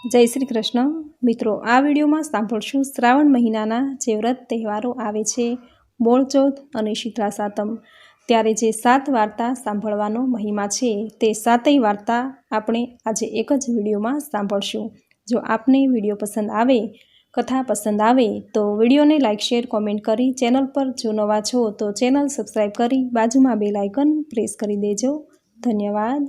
જય શ્રી કૃષ્ણ મિત્રો, આ વિડીયોમાં સાંભળશું શ્રાવણ મહિનાના જે વ્રત તહેવારો આવે છે, બોળચોથ અને શીતળા સાતમ, ત્યારે જે 7 વાર્તા સાંભળવાનો મહિમા છે તે 7ય વાર્તા આપણે આજે એક જ વિડીયોમાં સાંભળશું। જો આપને વિડીયો પસંદ આવે, કથા પસંદ આવે તો વિડીયોને લાઇક, શેર, કોમેન્ટ કરી ચેનલ પર જો નવા છો તો ચેનલ સબસ્ક્રાઈબ કરી બાજુમાં બેલ આઇકન પ્રેસ કરી દેજો। ધન્યવાદ।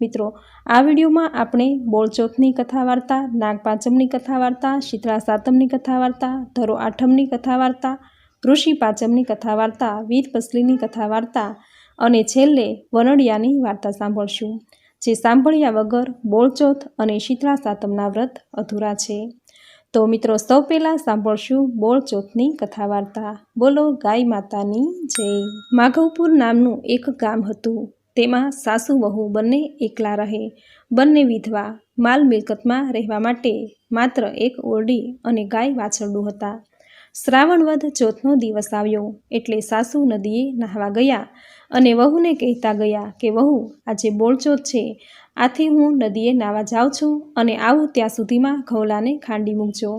મિત્રો, આ વિડીયોમાં આપણે બોળચોથની કથા વાર્તા, નાગપાંચમની કથા વાર્તા, શીતળા સાતમની કથા વાર્તા, ધરો આઠમની કથા વાર્તા, ઋષિ પાંચમની કથા વાર્તા, વીરપસલીની કથા વાર્તા અને છેલ્લે વનડિયાની વાર્તા સાંભળશું, જે સાંભળ્યા વગર બોળચોથ અને શીતળા સાતમના વ્રત અધૂરા છે। તો મિત્રો, સૌ પહેલાં સાંભળશું બોળચોથની કથા વાર્તા। બોલો ગાય માતાની જય। માઘવપુર નામનું એક ગામ હતું। તેમાં સાસુ વહુ બંને એકલા રહે, બંને વિધવા, માલ મિલકતમાં રહેવા માટે માત્ર એક ઓરડી અને ગાય વાછરડું હતા। શ્રાવણ વદ ચોથનો દિવસ આવ્યો એટલે સાસુ નદીએ નહાવા ગયા અને વહુને કહેતા ગયા કે વહુ, આજે બોળચોથ છે, આથી હું નદીએ નાહવા જાઉં છું અને આવું ત્યાં સુધીમાં ઘઉલાને ખાંડી મૂકજો।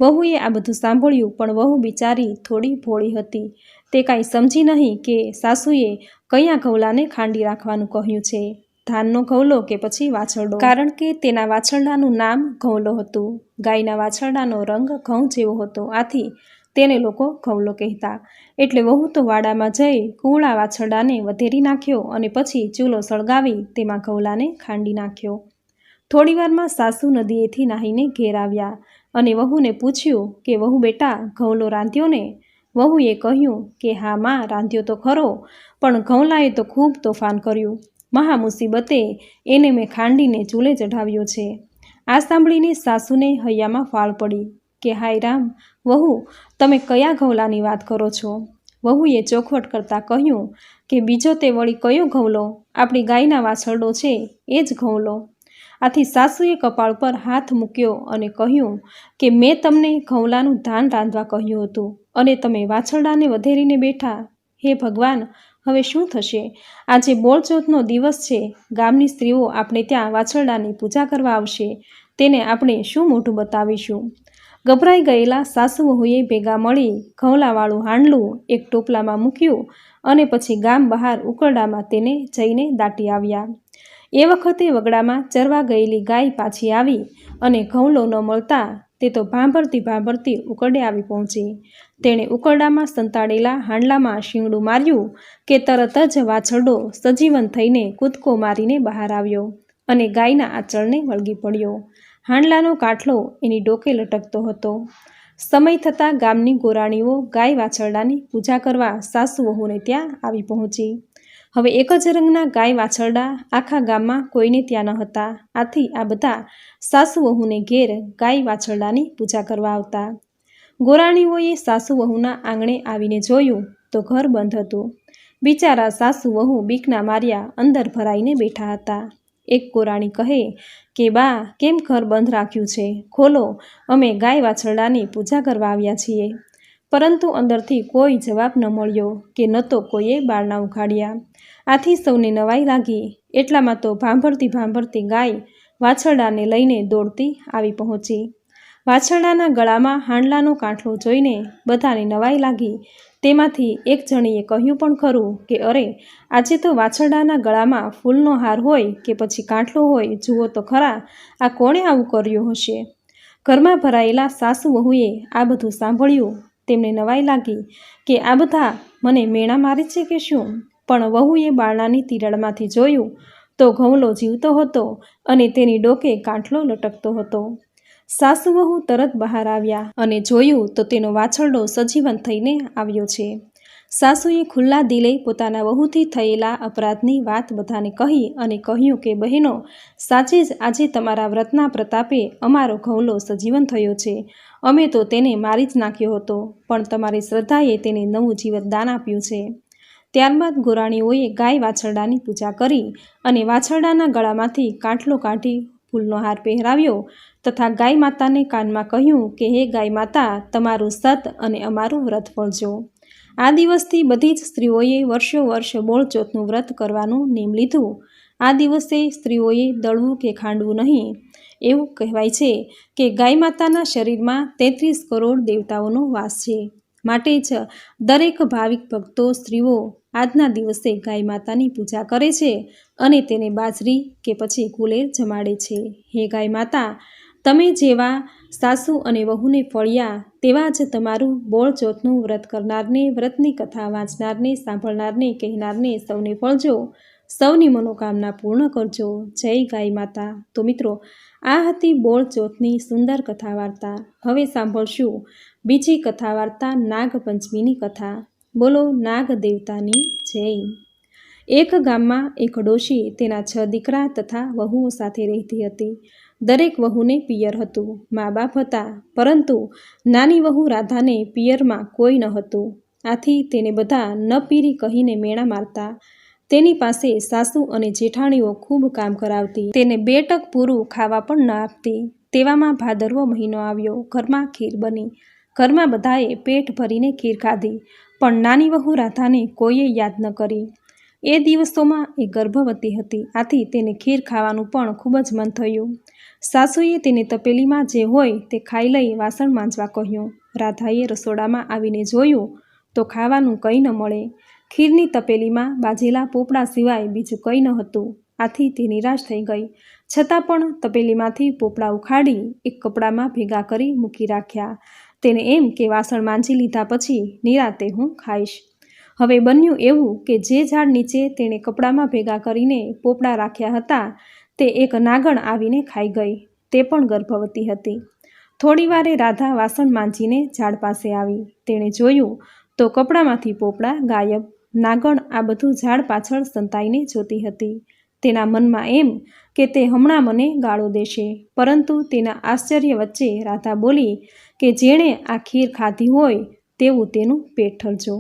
વહુએ આ બધું સાંભળ્યું, પણ વહુ બિચારી થોડી ભોળી હતી। તે કાંઈ સમજી નહીં કે સાસુએ કયા ઘઉલાને ખાંડી રાખવાનું કહ્યું છે, ધાનનો ઘઉલો કે પછી વાછરડો, કારણ કે તેના વાછરડાનું નામ ઘઉલો હતું। ગાયના વાછરડાનો રંગ ઘઉં જેવો હતો, આથી તેને લોકો ઘઉલો કહેતા। એટલે વહુ તો વાડામાં જઈ કુવળા વાછરડાને વધેરી નાખ્યો અને પછી ચૂલો સળગાવી તેમાં ઘઉલાને ખાંડી નાખ્યો। થોડીવારમાં સાસુ નદીએથી નાહીને ઘેર આવ્યા અને વહુને પૂછ્યું કે વહુ બેટા, ઘઉલો રાંધ્યો ને? વહુએ કહ્યું કે હા માં, રાંધ્યો તો ખરો, પણ ઘઉલાએ તો ખૂબ તોફાન કર્યું। મહા મુસીબતે એને મેં ખાંડીને ચૂલે ચઢાવ્યો છે। આ સાંભળીને સાસુને હૈયામાં ફાળ પડી કે હાય રામ, વહુ તમે કયા ઘઉલાની વાત કરો છો? વહુએ ચોખવટ કરતાં કહ્યું કે બીજો તે વળી કયો ઘઉલો? આપણી ગાયના વાછરડો છે એ જ ઘઉલો। આથી સાસુએ કપાળ પર હાથ મૂક્યો અને કહ્યું કે મેં તમને ઘઉલાનું ધાન રાંધવા કહ્યું હતું અને તમે વાછરડાને વધેરીને બેઠા। હે ભગવાન, હવે શું થશે? આજે બોળચોથનો દિવસ છે, ગામની સ્ત્રીઓ આપણે ત્યાં વાછરડાની પૂજા કરવા આવશે, તેને આપણે શું મોઢું બતાવીશું? ગભરાઈ ગયેલા સાસુ વહુએ ભેગા મળી ઘઉલાવાળું હાંડલું એક ટોપલામાં મૂક્યું અને પછી ગામ બહાર ઉકરડામાં તેને જઈને દાટી આવ્યા। એ વખતે વગડામાં ચરવા ગયેલી ગાય પાછી આવી અને ઘઉલો ન મળતા તે તો ભાંભરતી ઉકરડે આવી પહોંચી। તેણે ઉકરડામાં સંતાડેલા હાંડલામાં શીંગડું માર્યું કે તરત જ વાછરડો સજીવન થઈને કૂદકો મારીને બહાર આવ્યો અને ગાયના આંચળને વળગી પડ્યો। હાંડલાનો કાંઠલો એની ડોકે લટકતો હતો। સમય થતાં ગામની ગોરાણીઓ ગાય વાછરડાની પૂજા કરવા સાસુ વહુને ત્યાં આવી પહોંચી। હવે એક જ રંગના ગાય વાછરડા આખા ગામમાં કોઈને ત્યાં ન હતા, આથી આ બધા સાસુ વહુને ઘેર ગાય વાછરડાની પૂજા કરવા આવતા। ગોરાણીઓએ સાસુ વહુના આંગણે આવીને જોયું તો ઘર બંધ હતું। બિચારા સાસુ વહુ બીકના માર્યા અંદર ભરાઈને બેઠા હતા। એક ગોરાણી કહે કે બા, કેમ ઘર બંધ રાખ્યું છે? ખોલો, અમે ગાય વાછરડાની પૂજા કરવા આવ્યા છીએ। પરંતુ અંદરથી કોઈ જવાબ ન મળ્યો કે ન તો કોઈએ બારણા ઉઘાડ્યા। આથી સૌને નવાઈ લાગી। એટલામાં તો ભાંભરતી ગાય વાછરડાને લઈને દોડતી આવી પહોંચી। વાછરડાના ગળામાં હાંડલાનો કાંઠલો જોઈને બધાને નવાઈ લાગી। તેમાંથી એક જણીએ કહ્યું પણ ખરું કે અરે, આજે તો વાછરડાના ગળામાં ફૂલનો હાર હોય કે પછી કાંઠલો હોય, જુઓ તો ખરા, આ કોણે આવું કર્યું હશે? ઘરમાં ભરાયેલા સાસુ વહુએ આ બધું સાંભળ્યું। તેમને નવાઈ લાગી કે આ બધા મને મેણા મારે છે કે શું? પણ વહુએ બારણાની તિરાડમાંથી જોયું તો ઘઉલો જીવતો હતો અને તેની ડોકે કાંઠલો લટકતો હતો। સાસુ વહુ તરત બહાર આવ્યા અને જોયું તો તેનો વાછરડો સજીવન થઈને આવ્યો છે। સાસુએ ખુલ્લા દિલે પોતાના વહુથી થયેલા અપરાધની વાત બધાને કહી અને કહ્યું કે બહેનો, સાચે જ આજે તમારા વ્રતના પ્રતાપે અમારો ઘઉલો સજીવન થયો છે। અમે તો તેને મારી જ નાખ્યો હતો, પણ તમારી શ્રદ્ધાએ તેને નવું જીવત દાન આપ્યું છે। ત્યારબાદ ગોરાણીઓએ ગાય વાછરડાની પૂજા કરી અને વાછરડાના ગળામાંથી કાંઠલો કાઢી ફૂલનો હાર પહેરાવ્યો તથા ગાય માતાને કાનમાં કહ્યું કે હે ગાય માતા, તમારું સત અને અમારું વ્રત ફળજો। આ દિવસથી બધી જ સ્ત્રીઓએ વર્ષ બોળચોથનું વ્રત કરવાનું નેમ લીધું। આ દિવસે સ્ત્રીઓએ દળવું કે ખાંડવું નહીં, એવું કહેવાય છે કે ગાય માતાના શરીરમાં 33 કરોડ દેવતાઓનો વાસ છે. માટે જ દરેક ભાવિક ભક્તો સ્ત્રીઓ આજના દિવસે ગાય માતાની પૂજા કરે છે અને તેને બાજરી કે પછી ગુલેલ જમાડે છે. હે ગાય માતા, તમે જેવા સાસુ અને વહુને ફળ્યા તેવા જ તમારું બોળ ચોથનું વ્રત કરનારને, વ્રતની કથા વાંચનારને, સાંભળનારને, કહેનારને સૌને ફળજો. સૌની મનોકામના પૂર્ણ કરજો. જય ગાય માતા. તો મિત્રો, આ હતી બોળ ચોથની સુંદર કથા વાર્તા. હવે સાંભળશું બીજી કથા વાર્તા, નાગપંચમીની કથા. બોલો નાગ દેવતાની જય. એક ગામમાં એક ડોશી તેના 6 દીકરા તથા વહુઓ સાથે રહેતી હતી. દરેક વહુને પિયર હતું, મા બાપ હતા, પરંતુ નાની વહુ રાધાને પિયરમાં કોઈ ન હતું. આથી તેને બધા ન પીરી કહીને મેણા મારતા. તેની પાસે સાસુ અને જેઠાણીઓ ખૂબ કામ કરાવતી, તેને 2 ટક પૂરું ખાવા પણ ન આપતી. તેવામાં ભાદરવો મહિનો આવ્યો. ઘરમાં ખીર બની. ઘરમાં બધાએ પેટ ભરીને ખીર ખાધી, પણ નાની વહુ રાધાને કોઈએ યાદ ન કરી. એ દિવસોમાં એ ગર્ભવતી હતી, આથી તેને ખીર ખાવાનું પણ ખૂબ જ મન થયું. સાસુએ તેને તપેલીમાં જે હોય તે ખાઈ લઈ વાસણ માંજવા કહ્યું. રાધાએ રસોડામાં આવીને જોયું તો ખાવાનું કંઈ ન મળે. ખીરની તપેલીમાં બાજેલા પોપડા સિવાય બીજું કંઈ ન હતું. આથી તે નિરાશ થઈ ગઈ. છતાં પણ તપેલીમાંથી પોપડા ઉખાડી એક કપડામાં ભેગા કરી મૂકી રાખ્યા. તેને એમ કે વાસણ માંજી લીધા પછી નિરાતે હું ખાઈશ. હવે બન્યું એવું કે જે ઝાડ નીચે તેણે કપડામાં ભેગા કરીને પોપડા રાખ્યા હતા તે એક નાગણ આવીને ખાઈ ગઈ. તે પણ ગર્ભવતી હતી. થોડી વારે રાધા વાસણ માંજીને ઝાડ પાસે આવી. તેણે જોયું તો કપડામાંથી પોપડા ગાયબ. નાગણ આ બધું ઝાડ પાછળ સંતાઈને જોતી હતી. તેના મનમાં એમ કે તે હમણાં મને ગાળો દેશે, પરંતુ તેના આશ્ચર્ય વચ્ચે રાધા બોલી કે જેણે આ ખીર ખાધી હોય તેવું તેનું પેટ ઠરજો.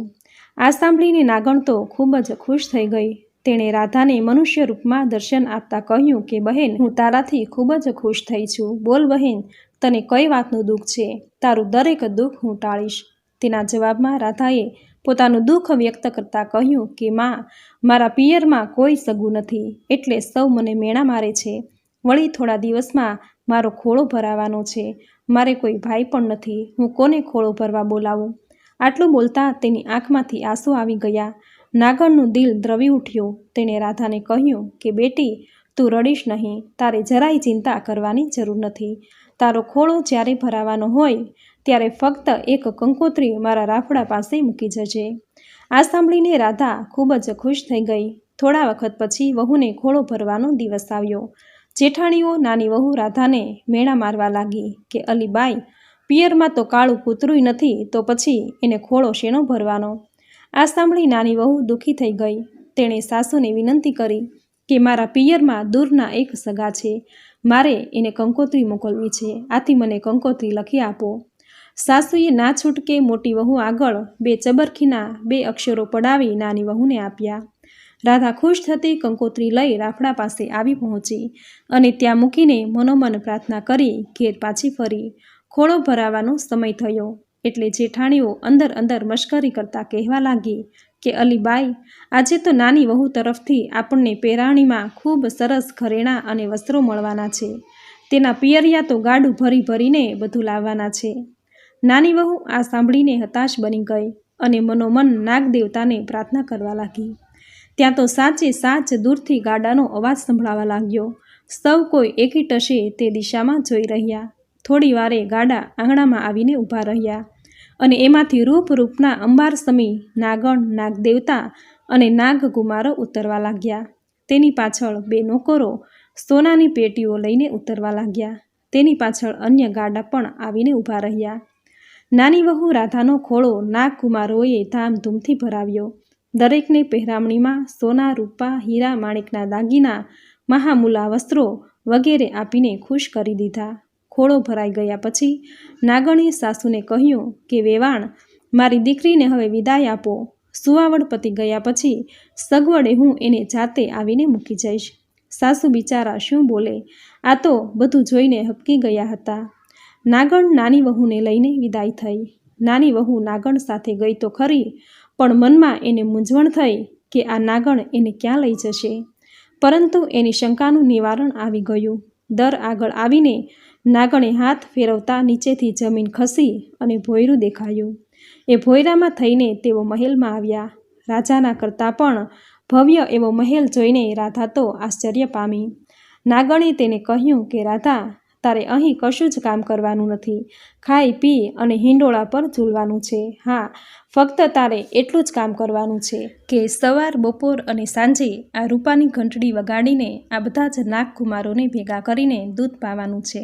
આ સાંભળીને નાગણ તો ખૂબ જ ખુશ થઈ ગઈ. તેણે રાધાને મનુષ્ય રૂપમાં દર્શન આપતા કહ્યું કે બહેન, હું તારાથી ખૂબ જ ખુશ થઈ છું. બોલ બહેન, તને કઈ વાતનું દુઃખ છે? તારું દરેક દુઃખ હું ટાળીશ. તેના જવાબમાં રાધાએ પોતાનું દુઃખ વ્યક્ત કરતાં કહ્યું કે માં, મારા પિયરમાં કોઈ સગું નથી, એટલે સૌ મને મેણા મારે છે. વળી થોડા દિવસમાં મારો ખોળો ભરાવાનો છે. મારે કોઈ ભાઈ પણ નથી. હું કોને ખોળો ભરવા બોલાવું? આટલું બોલતા તેની આંખમાંથી આંસુ આવી ગયા. નાગણનું દિલ દ્રવી ઉઠ્યું. તેણે રાધાને કહ્યું કે બેટી, તું રડીશ નહીં. તારે જરાય ચિંતા કરવાની જરૂર નથી. તારો ખોળો જ્યારે ભરાવાનો હોય ત્યારે ફક્ત એક કંકોત્રી મારા રાફડા પાસે મૂકી જજે. આ સાંભળીને રાધા ખૂબ જ ખુશ થઈ ગઈ. થોડા વખત પછી વહુને ખોળો ભરવાનો દિવસ આવ્યો. જેઠાણીઓ નાની વહુ રાધાને મેણા મારવા લાગી કે અલીબાઈ, પિયરમાં તો કાળું કૂતરું નથી, તો પછી એને ખોળો શેનો ભરવાનો? આ સાંભળી નાની વહુ દુઃખી થઈ ગઈ. તેણે સાસુને વિનંતી કરી કે મારા પિયરમાં દૂરના એક સગા છે, મારે એને કંકોત્રી મોકલવી છે, આથી મને કંકોત્રી લખી આપો. સાસુએ ના છૂટકે મોટી વહુ આગળ 2 ચબરખીના 2 અક્ષરો પડાવી નાની વહુને આપ્યા. રાધા ખુશ થતી કંકોત્રી લઈ રાફડા પાસે આવી પહોંચી અને ત્યાં મૂકીને મનોમન પ્રાર્થના કરી ઘેર પાછી ફરી. ખોળો ભરાવાનો સમય થયો એટલે જેઠાણીઓ અંદર અંદર મશ્કરી કરતા કહેવા લાગી કે અલીબાઈ, આજે તો નાની વહુ તરફથી આપણને પેરાણીમાં ખૂબ સરસ ઘરેણાં અને વસ્ત્રો મળવાના છે. તેના પિયરિયા તો ગાડું ભરી ભરીને બધું લાવવાના છે. નાની વહુ આ સાંભળીને હતાશ બની ગઈ અને મનોમન નાગ દેવતાને પ્રાર્થના કરવા લાગી. ત્યાં તો સાચે સાચ દૂરથી ગાડાનો અવાજ સંભળાવા લાગ્યો. સૌ કોઈ એકી ટશે તે દિશામાં જોઈ રહ્યા. થોડી વારે ગાડા આંગણામાં આવીને ઊભા રહ્યા અને એમાંથી રૂપના અંબાર સમી નાગણ, નાગદેવતા અને નાગકુમારો ઉતરવા લાગ્યા. તેની પાછળ 2 નોકરો સોનાની પેટીઓ લઈને ઉતરવા લાગ્યા. તેની પાછળ અન્ય ગાડા પણ આવીને ઊભા રહ્યા. નાની વહુ રાધાનો ખોળો નાગકુમારોએ ધામધૂમથી ભરાવ્યો. દરેકને પહેરામણીમાં સોના, રૂપા, હીરા, માણેકના દાગીના, મહામૂલા વસ્ત્રો વગેરે આપીને ખુશ કરી દીધા. ખોળો ભરાઈ ગયા પછી નાગણે સાસુને કહ્યું કે વેવાણ, મારી દીકરીને હવે વિદાય આપો. સુવાવડ પતી ગયા પછી સગવડે હું એને જાતે આવીને મૂકી જઈશ. સાસુ બિચારા શું બોલે? આ તો બધું જોઈને હબકી ગયા હતા. નાગણ નાની વહુને લઈને વિદાય થઈ. નાની વહુ નાગણ સાથે ગઈ તો ખરી, પણ મનમાં એને મૂંઝવણ થઈ કે આ નાગણ એને ક્યાં લઈ જશે. પરંતુ એની શંકાનું નિવારણ આવી ગયું. દર આગળ આવીને નાગણે હાથ ફેરવતા નીચેથી જમીન ખસી અને ભોંયરું દેખાયું. એ ભોંયરામાં થઈને તેઓ મહેલમાં આવ્યા. રાજાના કરતાં પણ ભવ્ય એવો મહેલ જોઈને રાધા તો આશ્ચર્ય પામી. નાગણે તેને કહ્યું કે રાધા, તારે અહીં કશું જ કામ કરવાનું નથી. ખાઈ પી અને હિંડોળા પર ઝૂલવાનું છે. હા, ફક્ત તારે એટલું જ કામ કરવાનું છે કે સવાર, બપોર અને સાંજે આ રૂપાની ઘંટડી વગાડીને આ બધા જ નાગકુમારોને ભેગા કરીને દૂધ પાવાનું છે.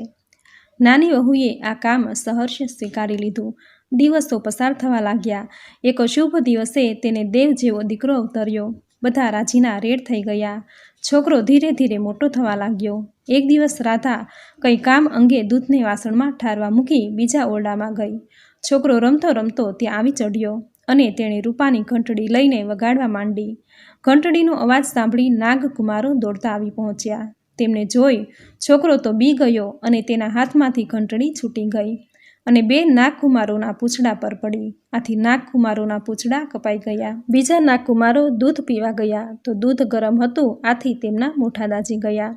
નાની વહુએ આ કામ સહર્ષ સ્વીકારી લીધું. દિવસો પસાર થવા લાગ્યા. એક શુભ દિવસે તેને દેવ જેવો દીકરો અવતર્યો. બધા રાજીના રેડ થઈ ગયા. છોકરો ધીરે ધીરે મોટો થવા લાગ્યો. એક દિવસ રાધા કંઈ કામ અંગે દૂધને વાસણમાં ઠારવા મૂકી બીજા ઓરડામાં ગઈ. છોકરો રમતો રમતો ત્યાં આવી ચઢ્યો અને તેણે રૂપાની ઘંટડી લઈને વગાડવા માંડી. ઘંટડીનો અવાજ સાંભળી નાગકુમારો દોડતા આવી પહોંચ્યા. તેમને જોઈ છોકરો તો બી ગયો અને તેના હાથમાંથી ઘંટડી છૂટી ગઈ અને બે નાગકુમારોના પૂંછડા પર પડી. આથી નાગકુમારોના પૂંછડા કપાઈ ગયા. બીજા નાગકુમારો દૂધ પીવા ગયા તો દૂધ ગરમ હતું, આથી તેમના મોઢા દાઝી ગયા.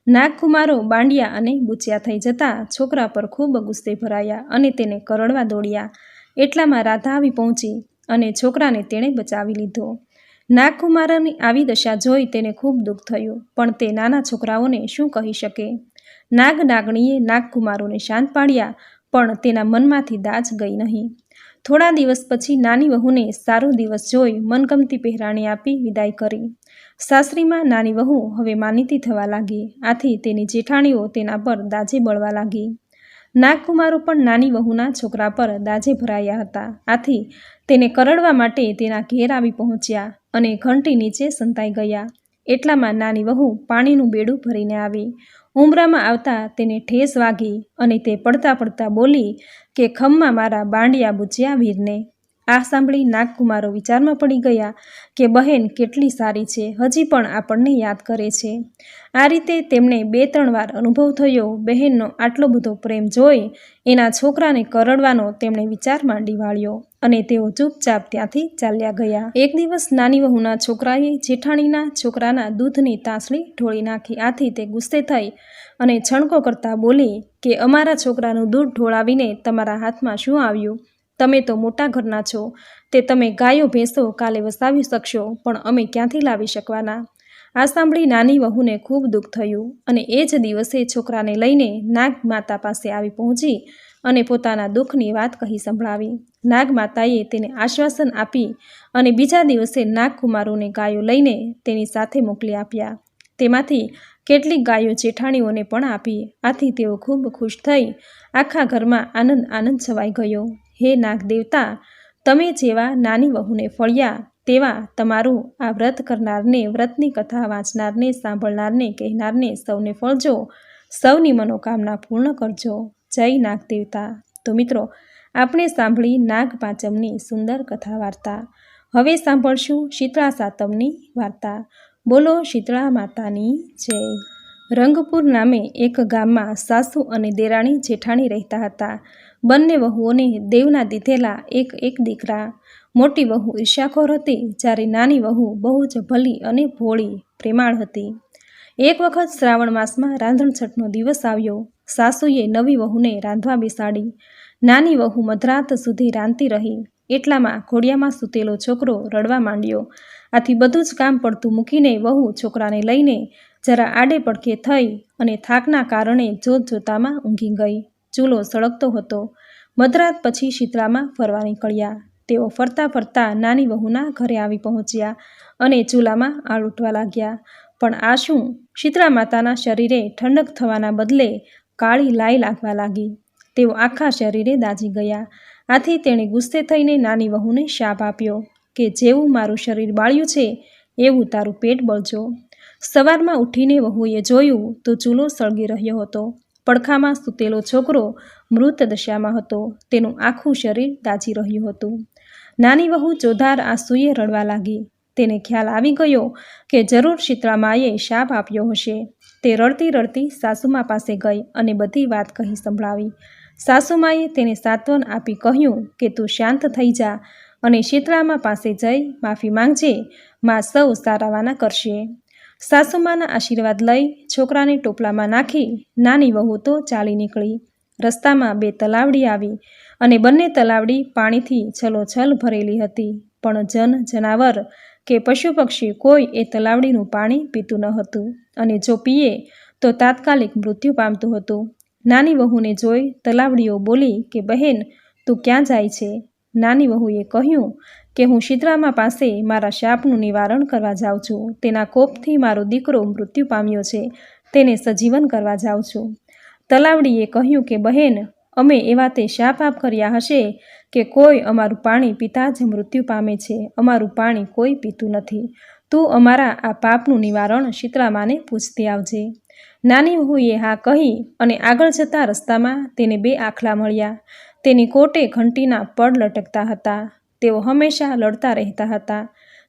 નાગકુમારો બાંડિયા અને બૂચિયા થઈ જતા છોકરા પર ખૂબ ગુસ્સે ભરાયા અને તેને કરડવા દોડ્યા. એટલામાં રાધા આવી પહોંચી અને છોકરાને તેણે બચાવી લીધો. નાગકુમારોની આવી દશા જોઈ તેને ખૂબ દુઃખ થયું, પણ તે નાના છોકરાઓને શું કહી શકે. નાગનાગણીએ નાગકુમારોને શાંત પાડ્યા, પણ તેના મનમાંથી દાજ ગઈ નહીં. થોડા દિવસ પછી નાની વહુને સારો દિવસ જોઈ મનગમતી પહેરાણી આપી વિદાય કરી. સાસરીમાં નાની વહુ હવે માનીતી થવા લાગી. આથી તેની જેઠાણીઓ તેના પર દાજે બળવા લાગી. નાગકુમારો પણ નાની વહુના છોકરા પર દાજે ભરાયા હતા. આથી તેને કરડવા માટે તેના ઘેર આવી પહોંચ્યા અને ઘંટી નીચે સંતાઈ ગયા. એટલામાં નાની વહુ પાણીનું બેડું ભરીને આવી. ઉંબરામાં આવતા તેને ઠેસ વાગી અને તે પડતા પડતા બોલી કે ખમ્મા મારા બાંડિયા બુચિયા વીરને. આ સાંભળી નાગકુમારો વિચારમાં પડી ગયા કે બહેન કેટલી સારી છે, હજી પણ આપણને યાદ કરે છે. આ રીતે તેમને 2-3 વાર અનુભવ થયો. બહેનનો આટલો બધો પ્રેમ જોઈ એના છોકરાને કરડવાનો તેમણે વિચાર માંડી વાળ્યો અને તેઓ ચૂપચાપ ત્યાંથી ચાલ્યા ગયા. એક દિવસ નાની વહુના છોકરાએ જેઠાણીના છોકરાના દૂધની તાસણી ઢોળી નાખી. આથી તે ગુસ્સે થઈ અને છણકો કરતા બોલી કે અમારા છોકરાનું દૂધ ઢોળાવીને તમારા હાથમાં શું આવ્યું? તમે તો મોટા ઘરના છો, તે તમે ગાયો ભેંસો કાલે વસાવી શકશો, પણ અમે ક્યાંથી લાવી શકવાના? આ સાંભળી નાની વહુને ખૂબ દુઃખ થયું અને એ જ દિવસે છોકરાને લઈને નાગમાતા પાસે આવી પહોંચી અને પોતાના દુઃખની વાત કહી સંભળાવી. નાગમાતાએ તેને આશ્વાસન આપી અને બીજા દિવસે નાગકુમારોને ગાયો લઈને તેની સાથે મોકલી આપ્યા. તેમાંથી કેટલીક ગાયો જેઠાણીઓને પણ આપી. આથી તેઓ ખૂબ ખુશ થઈ આખા ઘરમાં આનંદ આનંદ છવાઈ ગયો. હે નાગદેવતા, તમે જેવા નાની વહુને ફળ્યા તેવા તમારું આ વ્રત કરનારને, વ્રતની કથા વાંચનારને, સાંભળનારને, કહેનારને સૌને ફળજો. સૌની મનોકામના પૂર્ણ કરજો. જય નાગદેવતા. તો મિત્રો, આપણે સાંભળી નાગપાંચમની સુંદર કથા વાર્તા. હવે સાંભળશું શીતળા સાતમની વાર્તા. બોલો શીતળા માતાની જય. રંગપુર નામે એક ગામમાં સાસુ અને દેરાણી જેઠાણી રહેતા હતા. બંને વહુઓને દેવના દીધેલા એક દીકરા. મોટી વહુ ઈર્ષ્યાખોર હતી, જ્યારે નાની વહુ બહુ જ ભલી અને ભોળી પ્રેમાળ હતી. એક વખત શ્રાવણ માસમાં રાંધણછઠનો દિવસ આવ્યો. સાસુએ નવી વહુને રાંધવા બેસાડી. નાની વહુ મધરાત સુધી રાંધતી રહી. એટલામાં ઘોડિયામાં સૂતેલો છોકરો રડવા માંડ્યો. આથી બધું જ કામ પડતું મૂકીને વહુ છોકરાને લઈને જરા આડે પડખે થઈ અને થાકના કારણે જોતજોતામાં ઊંઘી ગઈ. ચૂલો સળગતો હતો. મધરાત પછી શીતળામાં ફરવા નીકળ્યા. તેઓ ફરતા ફરતા નાની વહુના ઘરે આવી પહોંચ્યા અને ચૂલામાં આળ ઉઠવા લાગ્યા. પણ આ શું? શીતળા માતાના શરીરે ઠંડક થવાના બદલે કાળી લાઈ લાગવા લાગી. તેઓ આખા શરીરે દાઝી ગયા. આથી તેણે ગુસ્સે થઈને નાની વહુને શાપ આપ્યો કે જેવું મારું શરીર બાળ્યું છે એવું તારું પેટ બળજો. સવારમાં ઉઠીને વહુએ જોયું તો ચૂલો સળગી રહ્યો હતો. પડખામાં સૂતેલો છોકરો મૃત દશામાં હતો. તેનું આખું શરીર દાઝી રહ્યું હતું. નાની વહુ ચોધાર આંસુએ રડવા લાગી. તેને ખ્યાલ આવી ગયો કે જરૂર શીતળામાએ શાપ આપ્યો હશે. તે રડતી રડતી સાસુમા પાસે ગઈ અને બધી વાત કહી સંભળાવી. સાસુમાએ તેને સાંત્વન આપી કહ્યું કે તું શાંત થઈ જા અને શીતળામા પાસે જઈ માફી માંગજે. માં સૌ સારાવાના કરશે. સાસુમાના આશીર્વાદ લઈ છોકરાને ટોપલામાં નાખી નાની વહુ તો ચાલી નીકળી. રસ્તામાં 2 તલાવડી આવી અને બંને તલાવડી પાણીથી છલોછલ ભરેલી હતી, પણ જનાવર કે પશુ પક્ષી કોઈ એ તલાવડીનું પાણી પીતું ન હતું, અને જો પીએ તો તાત્કાલિક મૃત્યુ પામતું હતું. નાની વહુને જોઈ તલાવડીઓ બોલી કે બહેન, તું ક્યાં જાય છે? નાની વહુએ કહ્યું કે હું શીતળામા પાસે મારા શાપનું નિવારણ કરવા જાઉં છું. તેના કોપથી મારો દીકરો મૃત્યુ પામ્યો છે, તેને સજીવન કરવા જાઉં છું. તલાવડીએ કહ્યું કે બહેન, અમે એવા તે શાપ આપ કર્યા હશે કે કોઈ અમારું પાણી પીતા જ મૃત્યુ પામે છે. અમારું પાણી કોઈ પીતું નથી. તું અમારા આ પાપનું નિવારણ શીતળામાને પૂછતી આવજે. નાની વહુએ હા કહી અને આગળ જતા રસ્તામાં તેને 2 આખલા મળ્યા. તેની કોટે ઘંટીના પડ લટકતા હતા. તેઓ હંમેશા લડતા રહેતા હતા.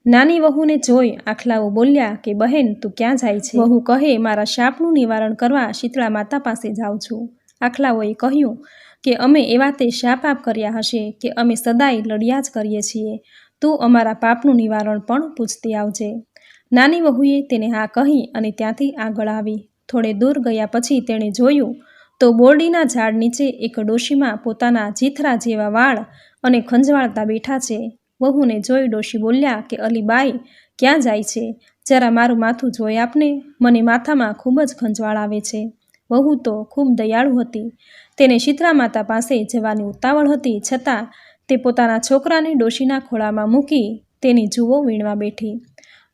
નાની વહુને જોઈ આખલાઓ બોલ્યા કે બહેન, તું ક્યાં જાય છે? વહુ કહે, મારા શાપનું નિવારણ કરવા શીતળા માતા પાસે જાઉં છું. આખલાઓએ કહ્યું કે અમે એવા તે શાપ આપ કર્યા હશે કે અમે સદાય લડ્યા જ કરીએ છીએ. તું અમારા પાપનું નિવારણ પણ પૂછતી આવજે. નાની વહુએ તેને હા કહી અને ત્યાંથી આગળ આવી. થોડે દૂર ગયા પછી તેણે જોયું તો બોરડીના ઝાડ નીચે એક ડોશીમાં પોતાના જીથરા જેવા વાળ અને ખંજવાળતા બેઠા છે. વહુને જોઈ ડોશી બોલ્યા કે અલી બાઈ, ક્યાં જાય છે? જરા મારું માથું જોઈ આપને, મને માથામાં ખૂબ જ ખંજવાળ આવે છે. વહુ તો ખૂબ દયાળુ હતી. તેને શીતળા માતા પાસે જવાની ઉતાવળ હતી, છતાં તે પોતાના છોકરાને ડોશીના ખોળામાં મૂકી તેની જુઓ વીણવા બેઠી.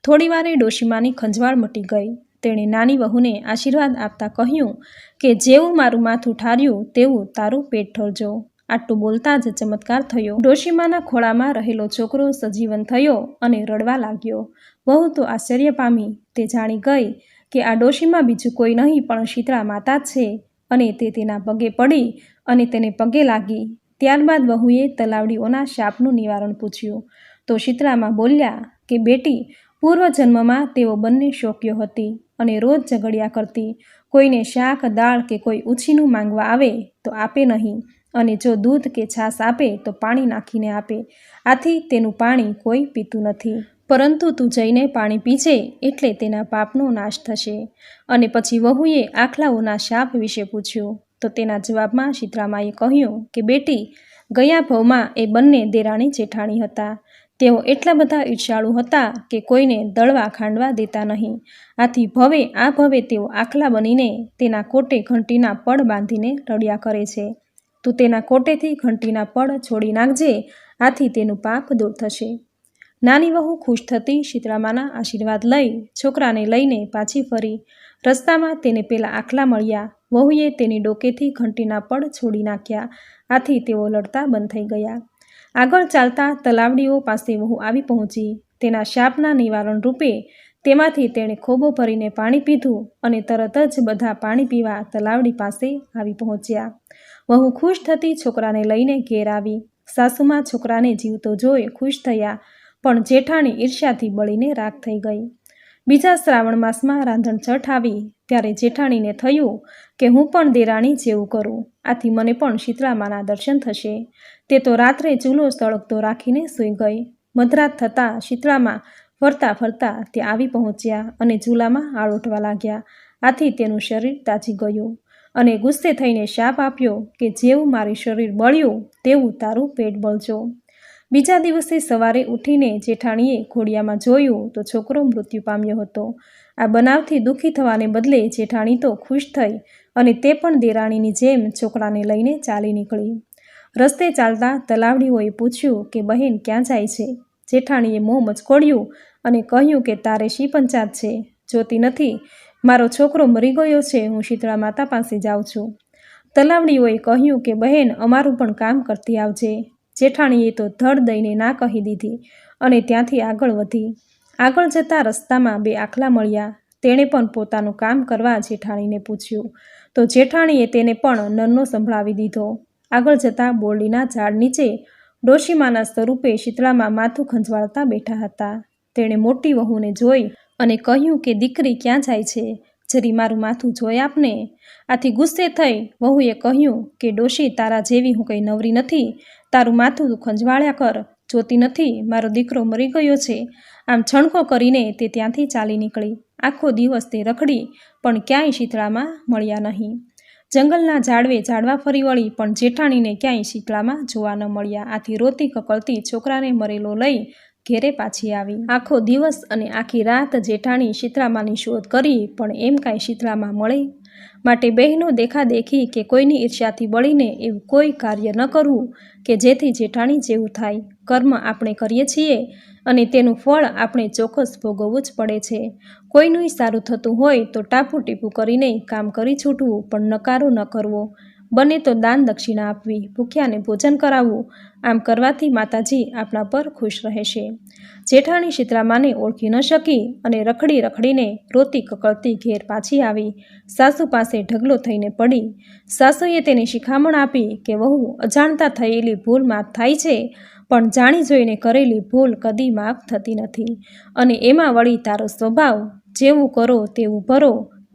થોડીવારે ડોશીમાની ખંજવાળ મટી ગઈ. તેણે નાની વહુને આશીર્વાદ આપતા કહ્યું કે જેવું મારું માથું ઠાર્યું તેવું તારું પેટ ઠરજો. આટલું બોલતા જ ચમત્કાર થયો. ડોશીમાના ખોળામાં રહેલો છોકરો સજીવન થયો અને રડવા લાગ્યો. વહુ તો આશ્ચર્ય પામી. તે જાણી ગઈ કે આ ડોશીમાં બીજું કોઈ નહીં પણ શીતળા માતા જ છે, અને તે તેના પગે પડી અને તેને પગે લાગી. ત્યારબાદ વહુએ તલાવડીઓના શાપનું નિવારણ પૂછ્યું તો શીતળામાં બોલ્યા કે બેટી, પૂર્વજન્મમાં તેઓ બંને શોક્યો હતી અને રોજ ઝઘડ્યા કરતી. કોઈને શાક, દાળ કે કોઈ ઉછીનું માંગવા આવે તો આપે નહીં, અને જો દૂધ કે છાશ આપે તો પાણી નાખીને આપે. આથી તેનું પાણી કોઈ પીતું નથી. પરંતુ તું જઈને પાણી પીજે એટલે તેના પાપનો નાશ થશે. અને પછી વહુએ આખલાઓના શાપ વિશે પૂછ્યું તો તેના જવાબમાં શીતળામાએ કહ્યું કે બેટી, ગયા ભવમાં એ બંને દેરાણી જેઠાણી હતા. તેઓ એટલા બધા ઈર્ષાળુ હતા કે કોઈને દળવા ખાંડવા દેતા નહીં. આથી આ ભવે તેઓ આખલા બનીને તેના કોટે ઘંટીના પડ બાંધીને રડ્યા કરે છે. તું તેના કોટેથી ઘંટીના પડ છોડી નાખજે, આથી તેનું પાપ દૂર થશે. નાની વહુ ખુશ થતી શીતળામાના આશીર્વાદ લઈ છોકરાને લઈને પાછી ફરી. રસ્તામાં તેને પેલા આખલા મળ્યા. વહુએ તેની ડોકેથી ઘંટીના પડ છોડી નાખ્યા. આથી તેઓ લડતા બંધ થઈ ગયા. આગળ ચાલતા તલાવડીઓ પાસે વહુ આવી પહોંચી. તેના શાપના નિવારણ રૂપે તેમાંથી તેણે ખોબો ભરીને પાણી પીધું અને તરત જ બધા પાણી પીવા તલાવડી પાસે આવી પહોંચ્યા. વહુ ખુશ થતી છોકરાને લઈને ઘેર આવી. સાસુમાં છોકરાને જીવતો જોઈ ખુશ થયા, પણ જેઠાણી ઈર્ષ્યાથી બળીને રાખ થઈ ગઈ. બીજા શ્રાવણ માસમાં રાંધણછઠ આવી ત્યારે જેઠાણીને થયું કે હું પણ દેરાણી જેવું કરું, આથી મને પણ શીતળામાના દર્શન થશે. તે તો રાત્રે ચૂલો સળગતો રાખીને સૂઈ ગઈ. મધરાત થતાં શીતળામા ફરતા ફરતા ત્યાં આવી પહોંચ્યા અને ચૂલામાં આળોટવા લાગ્યા. આથી તેનું શરીર તાજી ગયું અને ગુસ્સે થઈને શાપ આપ્યો કે જેવું મારું શરીર બળ્યું તેવું તારું પેટ બળજો. બીજા દિવસે સવારે ઉઠીને જેઠાણીએ ઘોડિયામાં જોયું તો છોકરો મૃત્યુ પામ્યો હતો. આ બનાવથી દુઃખી થવાને બદલે જેઠાણી તો ખુશ થઈ અને તે પણ દેરાણીની જેમ છોકરાને લઈને ચાલી નીકળી. રસ્તે ચાલતા તલાવડીઓએ પૂછ્યું કે બહેન, ક્યાં જાય છે? જેઠાણીએ મોં મચકોડ્યું અને કહ્યું કે તારે શી પંચાત છે? જોતી નથી, મારો છોકરો મરી ગયો છે, હું શીતળા માતા પાસે જાઉં છું. તલાવડીઓએ કહ્યું કે બહેન, અમારું પણ કામ કરતી આવજે. જેઠાણીએ તો ધડ દઈને ના કહી દીધી અને ત્યાંથી આગળ વધી. આગળ જતા રસ્તામાં 2 આખલા મળ્યા. તેણે પણ પોતાનું કામ કરવા જેઠાણીને પૂછ્યું તો જેઠાણીએ તેને પણ નરનો સંભળાવી દીધો. આગળ જતાં બોરડીના ઝાડ નીચે ડોશીમાના સ્વરૂપે શીતળામાં માથું ખંજવાળતા બેઠા હતા. તેણે મોટી વહુને જોઈ અને કહ્યું કે દીકરી, ક્યાં જાય છે? જરી મારું માથું જોઈ આપને. આથી ગુસ્સે થઈ વહુએ કહ્યું કે ડોશી, તારા જેવી હું કંઈ નવરી નથી. તારું માથું તું ખંજવાળ્યા કર. જોતી નથી, મારો દીકરો મરી ગયો છે. આમ છણકો કરીને તે ત્યાંથી ચાલી નીકળી. આખો દિવસ તે રખડી પણ ક્યાંય શીતળામાં મળ્યા નહીં. જંગલના ઝાડવા ફરી વળી પણ જેઠાણીને ક્યાંય શીતળામાં જોવા ન મળ્યા. આથી રોતી કકળતી છોકરાને મરેલો લઈ ઘેરે પાછી આવી. આખો દિવસ અને આખી રાત જેઠાણી શીતળામાની શોધ કરી પણ એમ કાંઈ શીતળામાં મળે. માટે બહેનો દેખાદેખી કે કોઈની ઈર્ષ્યાથી બળીને એવું કોઈ કાર્ય ન કરવું કે જેથી જેઠાણી જેવું થાય. કર્મ આપણે કરીએ છીએ અને તેનું ફળ આપણે ચોક્કસ ભોગવવું જ પડે છે. કોઈનું સારું થતું હોય તો ટાપુ ટીપું કરીને કામ કરી છૂટવું, પણ નકારો ન કરવો. બને તો દાન દક્ષિણા આપવી, ભૂખ્યાને ભોજન કરાવવું. આમ કરવાથી માતાજી આપણા પર ખુશ રહેશે. જેઠાણી શીતળામાને ઓળખી ન શકી અને રખડીને રોતી કકળતી ઘેર પાછી આવી. સાસુ પાસે ઢગલો થઈને પડી. સાસુએ તેને શિખામણ આપી કે વહુ, અજાણતા થયેલી ભૂલ માફ થાય છે, પણ જાણી જોઈને કરેલી ભૂલ કદી માફ થતી નથી. અને એમાં વળી તારો સ્વભાવ, જેવું કરો તેવું ભરો,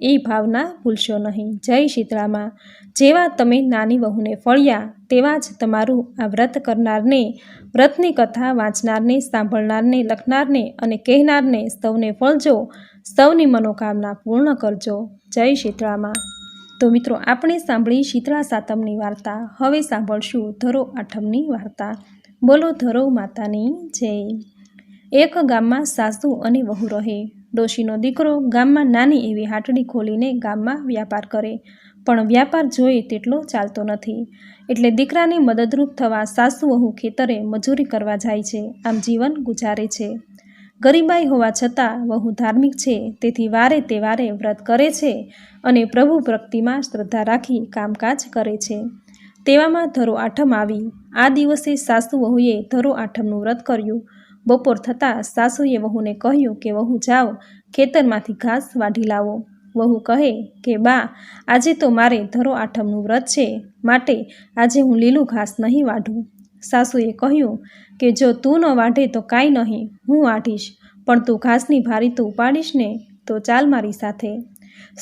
એ ભાવના ભૂલશો નહીં. જય શીતળામાં. જેવા તમે નાની વહુને ફળ્યા તેવા જ તમારું આ વ્રત કરનારને, વ્રતની કથા વાંચનારને, સાંભળનારને, લખનારને અને કહેનારને સૌને ફળજો. સૌની મનોકામના પૂર્ણ કરજો. જય શીતળામાં. તો મિત્રો, આપણે સાંભળી શીતળા સાતમની વાર્તા. હવે સાંભળશું ધરો આઠમની વાર્તા. બોલો ધરો માતાની જય. એક ગામમાં સાસુ અને વહુ રહે. ડોશીનો દીકરો ગામમાં નાની એવી હાટડી ખોલીને ગામમાં વ્યાપાર કરે, પણ વ્યાપાર જોઈએ તેટલો ચાલતો નથી. એટલે દીકરાને મદદરૂપ થવા સાસુ વહુ ખેતરે મજૂરી કરવા જાય છે. આમ જીવન ગુજારે છે. ગરીબાઈ હોવા છતાં વહુ ધાર્મિક છે, તેથી વારે તે વારે વ્રત કરે છે અને પ્રભુ ભક્તિમાં શ્રદ્ધા રાખી કામકાજ કરે છે. તેવામાં ધરો આઠમ આવી. આ દિવસે સાસુ વહુએ ધરો આઠમનું વ્રત કર્યું. બપોર થતાં સાસુએ વહુને કહ્યું કે વહુ જાઓ, ખેતરમાંથી ઘાસ વાઢી લાવો. વહુ કહે કે બા, આજે તો મારે ધરો આઠમનું વ્રત છે, માટે આજે હું લીલું ઘાસ નહીં વાઢું. સાસુએ કહ્યું કે જો તું ન વાઢે તો કાંઈ નહીં, હું વાઢીશ, પણ તું ઘાસની ભારી તો ઉપાડીશ ને, તો ચાલ મારી સાથે.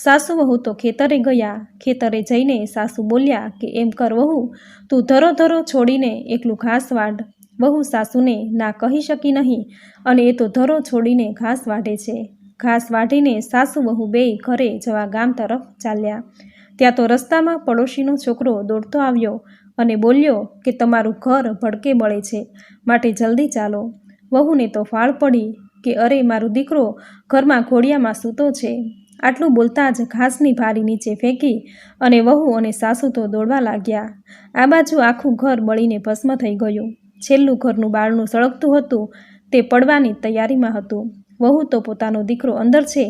સાસુ વહુ તો ખેતરે ગયા. ખેતરે જઈને સાસુ બોલ્યા કે એમ કર વહુ, તું ધરો છોડીને એકલું ઘાસ વાઢ. વહુ સાસુને ના કહી શકી નહીં અને એ તો ધરો છોડીને ઘાસ વાઢે છે. ઘાસ વાઢીને સાસુ વહુ બેય ઘરે જવા ગામ તરફ ચાલ્યા. ત્યાં તો રસ્તામાં પડોશીનો છોકરો દોડતો આવ્યો અને બોલ્યો કે તમારું ઘર ભડકે બળે છે, માટે જલ્દી ચાલો. વહુને તો ફાળ પડી કે અરે, મારો દીકરો ઘરમાં ઘોડિયામાં સૂતો છે. આટલું બોલતા જ ઘાસની ભારી નીચે ફેંકી અને વહુ અને સાસુ તો દોડવા લાગ્યા. આ બાજુ આખું ઘર બળીને ભસ્મ થઈ ગયું. છેલ્લું ઘરનું બારણું સળગતું હતું તે પડવાની તૈયારીમાં હતું. વહુ તો પોતાનો દીકરો અંદર છે,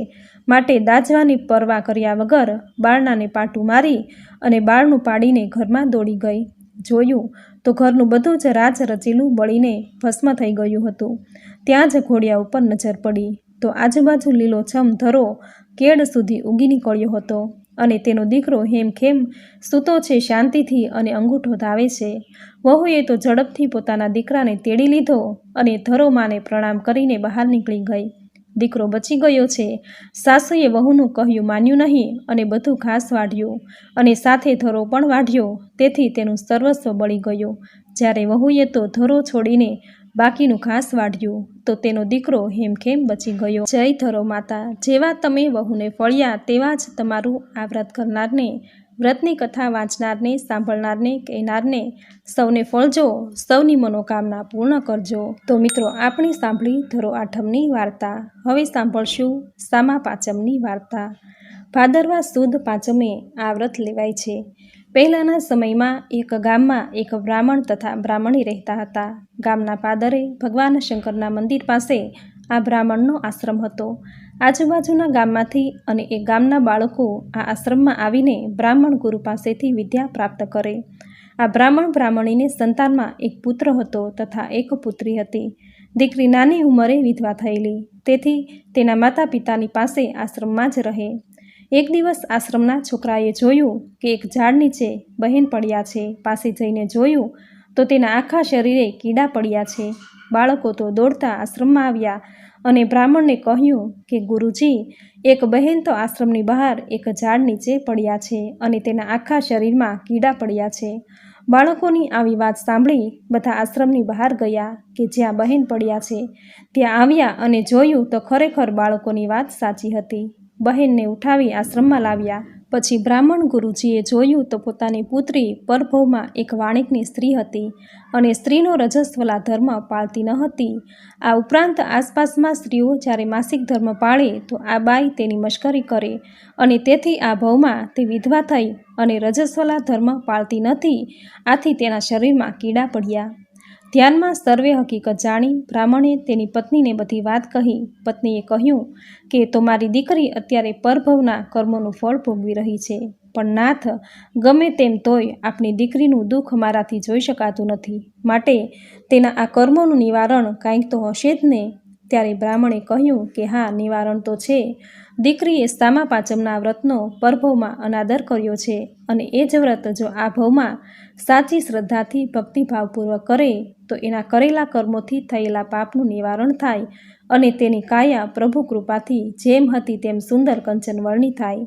માટે દાઝવાની પરવા કર્યા વગર બારણાને પાટું મારી અને બારણું પાડીને ઘરમાં દોડી ગઈ. જોયું તો ઘરનું બધું જ રાજ રચેલું બળીને ભસ્મ થઈ ગયું હતું. ત્યાં જ ઘોડિયા ઉપર નજર પડી તો આજુબાજુ લીલોછમ ધરો કેળ સુધી ઉગી નીકળ્યો હતો અને તેનો દીકરો હેમખેમ સૂતો છે શાંતિથી અને અંગૂઠો ધાવે છે. વહુએ તો ઝડપથી પોતાના દીકરાને તેડી લીધો અને ધરો માને પ્રણામ કરીને બહાર નીકળી ગઈ. દીકરો બચી ગયો છે. સાસુએ વહુનું કહ્યું માન્યું નહીં અને બધું ઘાસ વાઢ્યું અને સાથે ધરો પણ વાઢ્યો, તેથી તેનું સર્વસ્વ બળી ગયું. જ્યારે વહુએ તો ધરો છોડીને બાકીનું ઘાસ વાઢ્યું તો તેનો દીકરો હેમખેમ બચી ગયો. જય ધરો માતા. જેવા તમે વહુને ફળ્યા તેવા જ તમારું આ વ્રત કરનારને, વ્રતની કથા વાંચનારને, સાંભળનારને, કહેનારને સૌને ફળજો. સૌની મનોકામના પૂર્ણ કરજો. તો મિત્રો, આપણે સાંભળી ધરો આઠમની વાર્તા. હવે સાંભળશું સામા પાંચમની વાર્તા. ભાદરવા સુદ પાંચમે આ વ્રત લેવાય છે. પહેલાંના સમયમાં એક ગામમાં એક બ્રાહ્મણ તથા બ્રાહ્મણી રહેતા હતા. ગામના પાદરે ભગવાન શંકરના મંદિર પાસે આ બ્રાહ્મણનો આશ્રમ હતો. આજુબાજુના ગામમાંથી અને એ ગામના બાળકો આ આશ્રમમાં આવીને બ્રાહ્મણ ગુરુ પાસેથી વિદ્યા પ્રાપ્ત કરે. આ બ્રાહ્મણ બ્રાહ્મણીને સંતાનમાં એક પુત્ર હતો તથા એક પુત્રી હતી. દીકરી નાની ઉંમરે વિધવા થયેલી, તેથી તેના માતા પિતાની પાસે આશ્રમમાં જ રહે. એક દિવસ આશ્રમના છોકરાએ જોયું કે એક ઝાડ નીચે બહેન પડ્યા છે. પાસે જઈને જોયું તો તેના આખા શરીરે કીડા પડ્યા છે. બાળકો તો દોડતા આશ્રમમાં આવ્યા અને બ્રાહ્મણને કહ્યું કે ગુરુજી, એક બહેન તો આશ્રમની બહાર એક ઝાડ નીચે પડ્યા છે અને તેના આખા શરીરમાં કીડા પડ્યા છે. બાળકોની આવી વાત સાંભળી બધા આશ્રમની બહાર ગયા કે જ્યાં બહેન પડ્યા છે ત્યાં આવ્યા અને જોયું તો ખરેખર બાળકોની વાત સાચી હતી. બહેનને ઉઠાવી આશ્રમમાં લાવ્યા. પછી બ્રાહ્મણ ગુરુજીએ જોયું તો પોતાની પુત્રી પરભવમાં એક વાણિકની સ્ત્રી હતી અને સ્ત્રીનો રજસ્વલા ધર્મ પાળતી ન હતી. આ ઉપરાંત આસપાસમાં સ્ત્રીઓ જ્યારે માસિક ધર્મ પાળે તો આ બાઈ તેની મશ્કરી કરે અને તેથી આ ભવમાં તે વિધવા થઈ અને રજસ્વલા ધર્મ પાળતી નથી. આથી તેના શરીરમાં કીડા પડ્યા. ધ્યાનમાં સર્વે હકીકત જાણી બ્રાહ્મણે તેની પત્નીને બધી વાત કહી. પત્નીએ કહ્યું કે તો મારી દીકરી અત્યારે પરભવના કર્મોનું ફળ ભોગવી રહી છે, પણ નાથ, ગમે તેમ તોય આપણી દીકરીનું દુઃખ મારાથી જોઈ શકાતું નથી, માટે તેના આ કર્મોનું નિવારણ કાંઈક તો હશે જ ને? ત્યારે બ્રાહ્મણે કહ્યું કે હા, નિવારણ તો છે. દીકરીએ સામા પાંચમના વ્રતનો પરભવમાં અનાદર કર્યો છે અને એ જ વ્રત જો આ ભવમાં સાચી શ્રદ્ધાથી ભક્તિભાવપૂર્વક કરે તો એના કરેલા કર્મોથી થયેલા પાપનું નિવારણ થાય અને તેની કાયા પ્રભુ કૃપાથી જેમ હતી તેમ સુંદર કંચનવર્ણી થાય.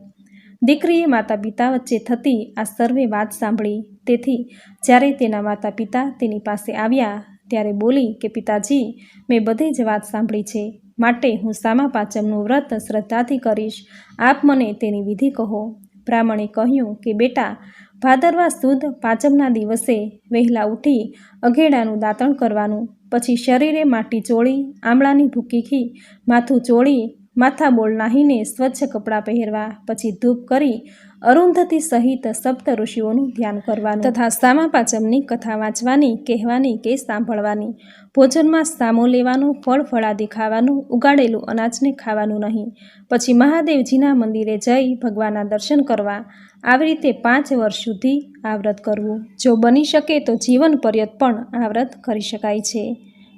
દીકરીએ માતા પિતા વચ્ચે થતી આ સર્વે વાત સાંભળી. તેથી જ્યારે તેના માતા પિતા તેની પાસે આવ્યા ત્યારે બોલી કે પિતાજી, મેં બધી જ વાત સાંભળી છે, માટે હું સામા પાંચમનું વ્રત શ્રદ્ધાથી કરીશ. આપ મને તેની વિધિ કહો. બ્રાહ્મણે કહ્યું કે બેટા, ભાદરવા સુદ પાંચમના દિવસે વહેલા ઉઠી અઘેડાનું દાંતણ કરવાનું, પછી શરીરે માટી ચોળી, આમળાની ભૂકી માથું ચોળી, માથા બોળ નાહીને સ્વચ્છ કપડાં પહેરવા, પછી ધૂપ કરી અરુંધતી સહિત સપ્ત ઋષિઓનું ધ્યાન કરવાનું તથા સામા પાંચમની કથા વાંચવાની, કહેવાની કે સાંભળવાની. ભોજનમાં સામો લેવાનો, ફળ ફળાદી ખાવાનું, ઉગાડેલું અનાજને ખાવાનું નહીં. પછી મહાદેવજીના મંદિરે જઈ ભગવાનના દર્શન કરવા. આવી રીતે 5 વર્ષ સુધી આ વ્રત કરવું. જો બની શકે તો જીવન પર્યંત પણ આ વ્રત કરી શકાય છે.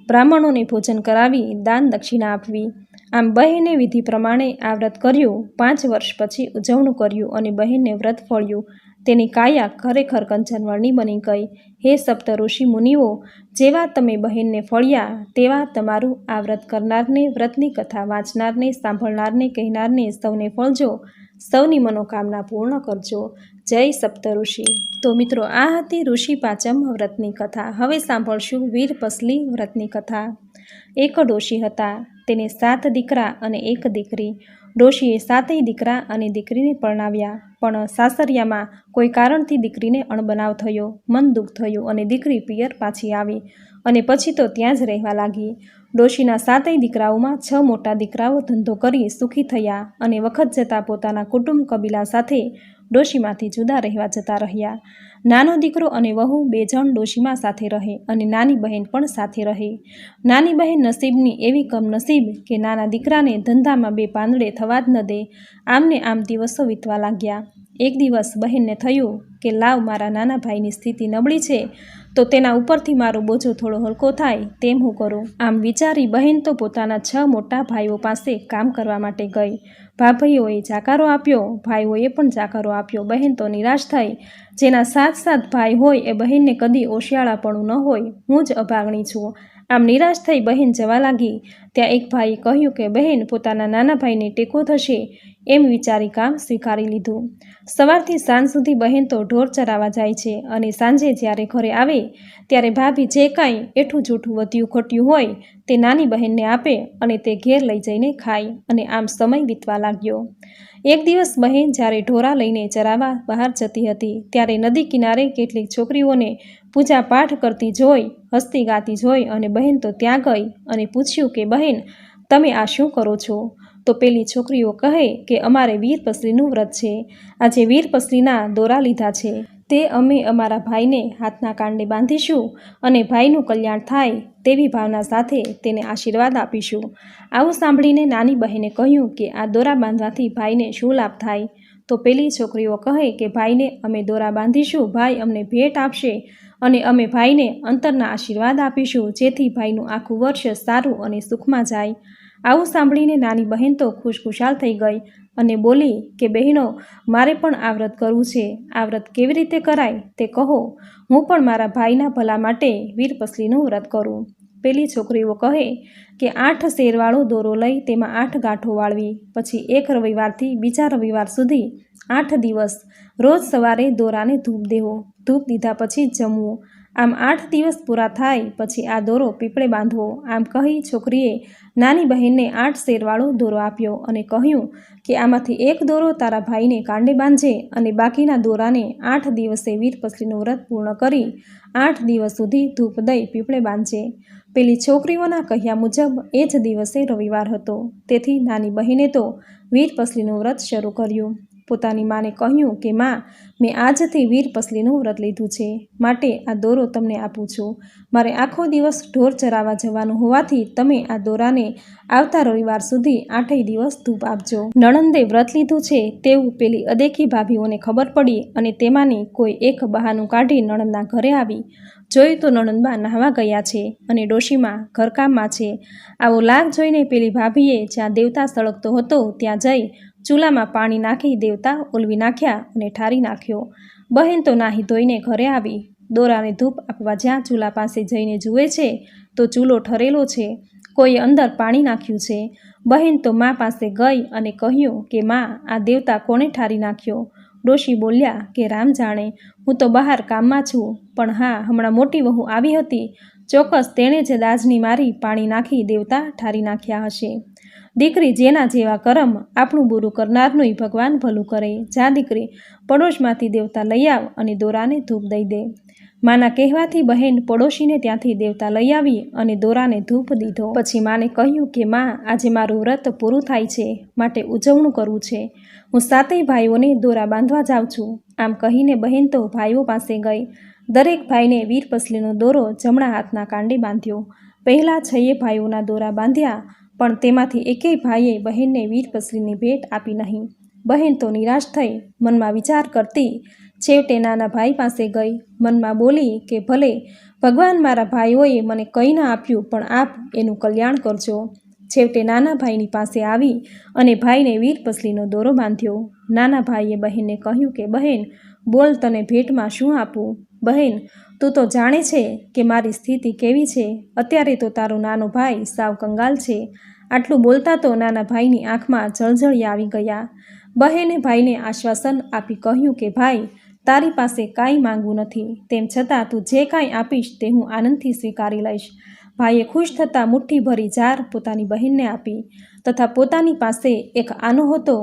બ્રાહ્મણોને ભોજન કરાવી દાન દક્ષિણા આપવી. આમ બહેને વિધિ પ્રમાણે આ વ્રત કર્યું. 5 વર્ષ પછી ઉજવણું કર્યું અને બહેનને વ્રત ફળ્યું. તેની કાયા ખરેખર કંચનવર્ણી બની ગઈ. હે સપ્ત ઋષિ મુનિઓ, જેવા તમે બહેનને ફળ્યા તેવા તમારું આ વ્રત કરનારને, વ્રતની કથા વાંચનારને, સાંભળનારને, કહેનારને સૌને ફળજો. સૌની મનોકામના પૂર્ણ કરજો. જય સપ્ત ઋષિ. તો મિત્રો, આ હતી ઋષિ પાંચમ વ્રતની કથા. હવે સાંભળશું વીરપસલી વ્રતની કથા. એક ડોશી હતા, તેને 7 દીકરા અને 1 દીકરી. ડોશીએ 7 દીકરા અને દીકરીને પરણાવ્યા, પણ સાસરિયામાં કોઈ કારણથી દીકરીને અણબનાવ થયો, મન દુઃખ થયું અને દીકરી પિયર પાછી આવી અને પછી તો ત્યાં જ રહેવા લાગી. ડોશીના 7 દીકરાઓમાં 6 મોટા દીકરાઓ ધંધો કરી સુખી થયા અને વખત જતાં પોતાના કુટુંબ કબીલા સાથે ડોશીમાંથી જુદા રહેવા જતા રહ્યા. નાનો દીકરો અને વહુ 2 જણ ડોશીમાં સાથે રહે અને નાની બહેન પણ સાથે રહે. નાની બહેન નસીબની એવી કમનસીબ કે નાના દીકરાને ધંધામાં 2 પાંદડે થવા જ ન દે. આમને આમ દિવસો વીતવા લાગ્યા. એક દિવસ બહેનને થયું કે લાવ, મારા નાના ભાઈની સ્થિતિ નબળી છે તો તેના ઉપરથી મારો બોજો થોડો હલકો થાય તેમ હું કરું. આમ વિચારી બહેન તો પોતાના 6 મોટા ભાઈઓ પાસે કામ કરવા માટે ગઈ. ભાભીઓએ જાકારો આપ્યો, ભાઈઓએ પણ જાકારો આપ્યો. બહેન તો નિરાશ થઈ. જેના 7 ભાઈ હોય એ બહેનને કદી ઓશિયાળાપણું ન હોય. હું જ અભાગણી છું. આમ નિરાશ થઈ બહેન જવા લાગી. ત્યાં એક ભાઈએ કહ્યું કે બહેન પોતાના નાના ભાઈને ટેકો થશે એમ વિચારી કામ સ્વીકારી લીધું. સવારથી સાંજ સુધી બહેન તો ઢોર ચરાવવા જાય છે અને સાંજે જ્યારે ઘરે આવે ત્યારે ભાભી જે કાંઈ એઠું જૂઠું વધ્યું ઘટ્યું હોય તે નાની બહેનને આપે અને તે ઘેર લઈ જઈને ખાય અને આમ સમય વીતવા લાગ્યો. એક દિવસ બહેન જ્યારે ઢોરા લઈને ચરાવવા બહાર જતી હતી ત્યારે નદી કિનારે કેટલીક છોકરીઓને પૂજા પાઠ કરતી જોઈ, હસતી ગાતી જોઈ અને બહેન તો ત્યાં ગઈ અને પૂછ્યું કે બહેન, તમે આ શું કરો છો? તો પેલી છોકરીઓ કહે કે અમારે વીરપસલીનું વ્રત છે. આજે વીરપસલીના દોરા લીધા છે, તે અમે અમારા ભાઈને હાથના કાંડે બાંધીશું અને ભાઈનું કલ્યાણ થાય તેવી ભાવના સાથે તેને આશીર્વાદ આપીશું. આવું સાંભળીને નાની બહેને કહ્યું કે આ દોરા બાંધવાથી ભાઈને શું લાભ થાય? તો પેલી છોકરીઓ કહે કે ભાઈને અમે દોરા બાંધીશું, ભાઈ અમને ભેટ આપશે અને અમે ભાઈને અંતરના આશીર્વાદ આપીશું, જેથી ભાઈનું આખું વર્ષ સારું અને સુખમાં જાય. આવું સાંભળીને નાની બહેન તો ખુશખુશાલ થઈ ગઈ અને બોલી કે બહેનો, મારે પણ આ વ્રત કરવું છે. આ વ્રત કેવી રીતે કરાય તે કહો, હું પણ મારા ભાઈના ભલા માટે વીરપસલીનું વ્રત કરું. પેલી છોકરીઓ કહે કે 8 શેરવાળો દોરો લઈ તેમાં 8 ગાંઠો વાળવી, પછી એક રવિવારથી બીજા રવિવાર સુધી 8 દિવસ રોજ સવારે દોરાને ધૂપ દેવો, ધૂપ દીધા પછી જમવું. આમ 8 દિવસ પૂરા થાય પછી આ દોરો પીપળે બાંધવો. આમ કહી છોકરીએ નાની બહેનને 8 શેરવાળો દોરો આપ્યો અને કહ્યું કે આમાંથી એક દોરો તારા ભાઈને કાંડે બાંધજે અને બાકીના દોરાને 8 દિવસે વીરપસલીનું વ્રત પૂર્ણ કરી 8 દિવસ સુધી ધૂપ દઈ પીપળે બાંધજે. પેલી છોકરીઓના કહ્યા મુજબ એ જ દિવસે રવિવાર હતો, તેથી નાની બહેને તો વીરપસલીનું વ્રત શરૂ કર્યું. પોતાની માને કહ્યું કે માં, મેં આજથી વીરપસલીનું વ્રત લીધું છે, માટે આ દોરો તમને આપું છું. મારે આખો દિવસ ઢોર ચરાવવા જવાનું હોવાથી તમે આ દોરાને આવતા રવિવાર સુધી 8 દિવસ ધૂપ આપજો. નણંદે વ્રત લીધું છે તેવું પેલી અદેખી ભાભીઓને ખબર પડી અને તેમાંની કોઈ એક બહાનું કાઢી નણંદના ઘરે આવી. જોયું તો નણંદબા નહાવા ગયા છે અને ડોશીમાં ઘરકામમાં છે. આવો લાગ જોઈને પેલી ભાભીએ જ્યાં દેવતા સળગતો હતો ત્યાં જઈ ચૂલામાં પાણી નાખી દેવતા ઓલવી નાખ્યા અને ઠારી નાખ્યો. બહેન તો નાહી ધોઈને ઘરે આવી. દોરાને ધૂપ આપવા જ્યાં ચૂલા પાસે જઈને જુએ છે તો ચૂલો ઠરેલો છે, કોઈએ અંદર પાણી નાખ્યું છે. બહેન તો મા પાસે ગઈ અને કહ્યું કે માં, આ દેવતા કોણે ઠારી નાખ્યો? ડોશી બોલ્યા કે રામ જાણે, હું તો બહાર કામમાં છું, પણ હા, હમણાં મોટી વહુ આવી હતી, ચોક્કસ તેણે જ દાજની મારી પાણી નાખી દેવતા ઠારી નાખ્યા હશે. દીકરી જેના જેવા કરમ, આપણું બુરું કરનારનુંય ભગવાન ભલું કરે. જા દીકરી, પડોશમાંથી દેવતા લઈ આવ અને દોરાને ધૂપ દઈ દે. માના કહેવાથી બહેન પડોશીને ત્યાંથી દેવતા લઈ આવી અને દોરાને ધૂપ દીધો. પછી માને કહ્યું કે માં, આજે મારું વ્રત પૂરું થાય છે, માટે ઉજવણું કરવું છે. હું 7 ભાઈઓને દોરા બાંધવા જાઉં છું. આમ કહીને બહેન તો ભાઈઓ પાસે ગઈ. દરેક ભાઈને વીરપસલીનો દોરો જમણા હાથના કાંડે બાંધ્યો. પહેલાં 6 ભાઈઓના દોરા બાંધ્યા, પણ તેમાંથી એકેય ભાઈએ બહેનને વીરપસલીની ભેટ આપી નહીં. બહેન તો નિરાશ થઈ મનમાં વિચાર કરતી છેવટે નાના ભાઈ પાસે ગઈ. મનમાં બોલી કે ભલે ભગવાન મારા ભાઈઓએ મને કંઈ ના આપ્યું, પણ આપ એનું કલ્યાણ કરજો. છેવટે નાના ભાઈની પાસે આવી અને ભાઈને વીરપસલીનો દોરો બાંધ્યો. નાના ભાઈએ બહેનને કહ્યું કે બહેન, બોલ, તને ભેટમાં શું આપું? બહેન, તું તો જાણે છે કે મારી સ્થિતિ કેવી છે. અત્યારે તો તારો નાનો ભાઈ સાવ કંગાલ છે. આટલું બોલતા તો નાના ભાઈની આંખમાં જળજળિયા આવી ગયા. બહેને ભાઈને આશ્વાસન આપી કહ્યું કે ભાઈ, તારી પાસે કાંઈ માંગવું નથી, તેમ છતાં તું જે કાંઈ આપીશ તે હું આનંદથી સ્વીકારી લઈશ. ભાઈએ ખુશ થતાં મુઠ્ઠી ભરી જાર પોતાની બહેનને આપી તથા પોતાની પાસે એક આનો હતો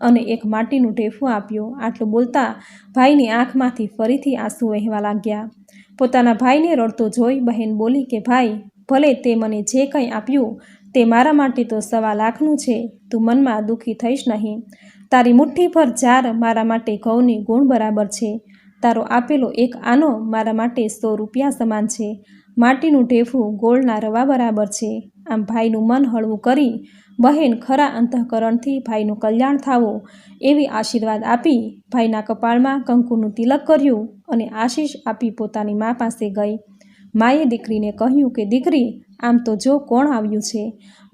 અને એક માટીનું ઢેફું આપ્યું. આટલું બોલતા ભાઈની આંખમાંથી ફરીથી આંસુ વહેવા લાગ્યા. પોતાના ભાઈને રડતો જોઈ બહેન બોલી કે ભાઈ, ભલે તે મને જે કંઈ આપ્યું તે મારા માટે તો 1.25 લાખનું છે. તું મનમાં દુઃખી થઈશ નહીં. તારી મુઠ્ઠી ભર જાર મારા માટે ઘઉંની ગુણ બરાબર છે. તારો આપેલો એક આનો મારા માટે 100 રૂપિયા સમાન છે. માટીનું ઢેફું ગોળના રવા બરાબર છે. આમ ભાઈનું મન હળવું કરી બહેન ખરા અંતઃકરણથી ભાઈનું કલ્યાણ થાવો એવી આશીર્વાદ આપી ભાઈના કપાળમાં કંકુનું તિલક કર્યું અને આશીષ આપી પોતાની મા પાસે ગઈ. માએ દીકરીને કહ્યું કે દીકરી, આમ તો જો કોણ આવ્યું છે.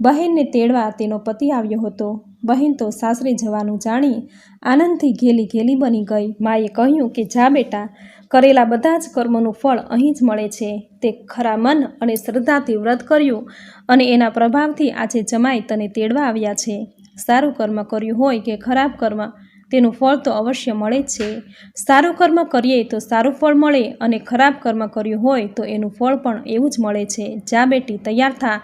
બહેનને તેડવા તેનો પતિ આવ્યો હતો. બહેન તો સાસરે જવાનું જાણી આનંદથી ઘેલી ઘેલી બની ગઈ. માએ કહ્યું કે જા બેટા, કરેલા બધા જ કર્મોનું ફળ અહીં જ મળે છે. તે ખરા મન અને શ્રદ્ધાથી વ્રત કર્યું અને એના પ્રભાવથી આજે જમાઈ તને તેડવા આવ્યા છે. સારું કર્મ કર્યું હોય કે ખરાબ કર્મ, તેનું ફળ તો અવશ્ય મળે જ છે. સારું કર્મ કરીએ તો સારું ફળ મળે અને ખરાબ કર્મ કર્યું હોય તો એનું ફળ પણ એવું જ મળે છે. જા બેટી, તૈયાર થા.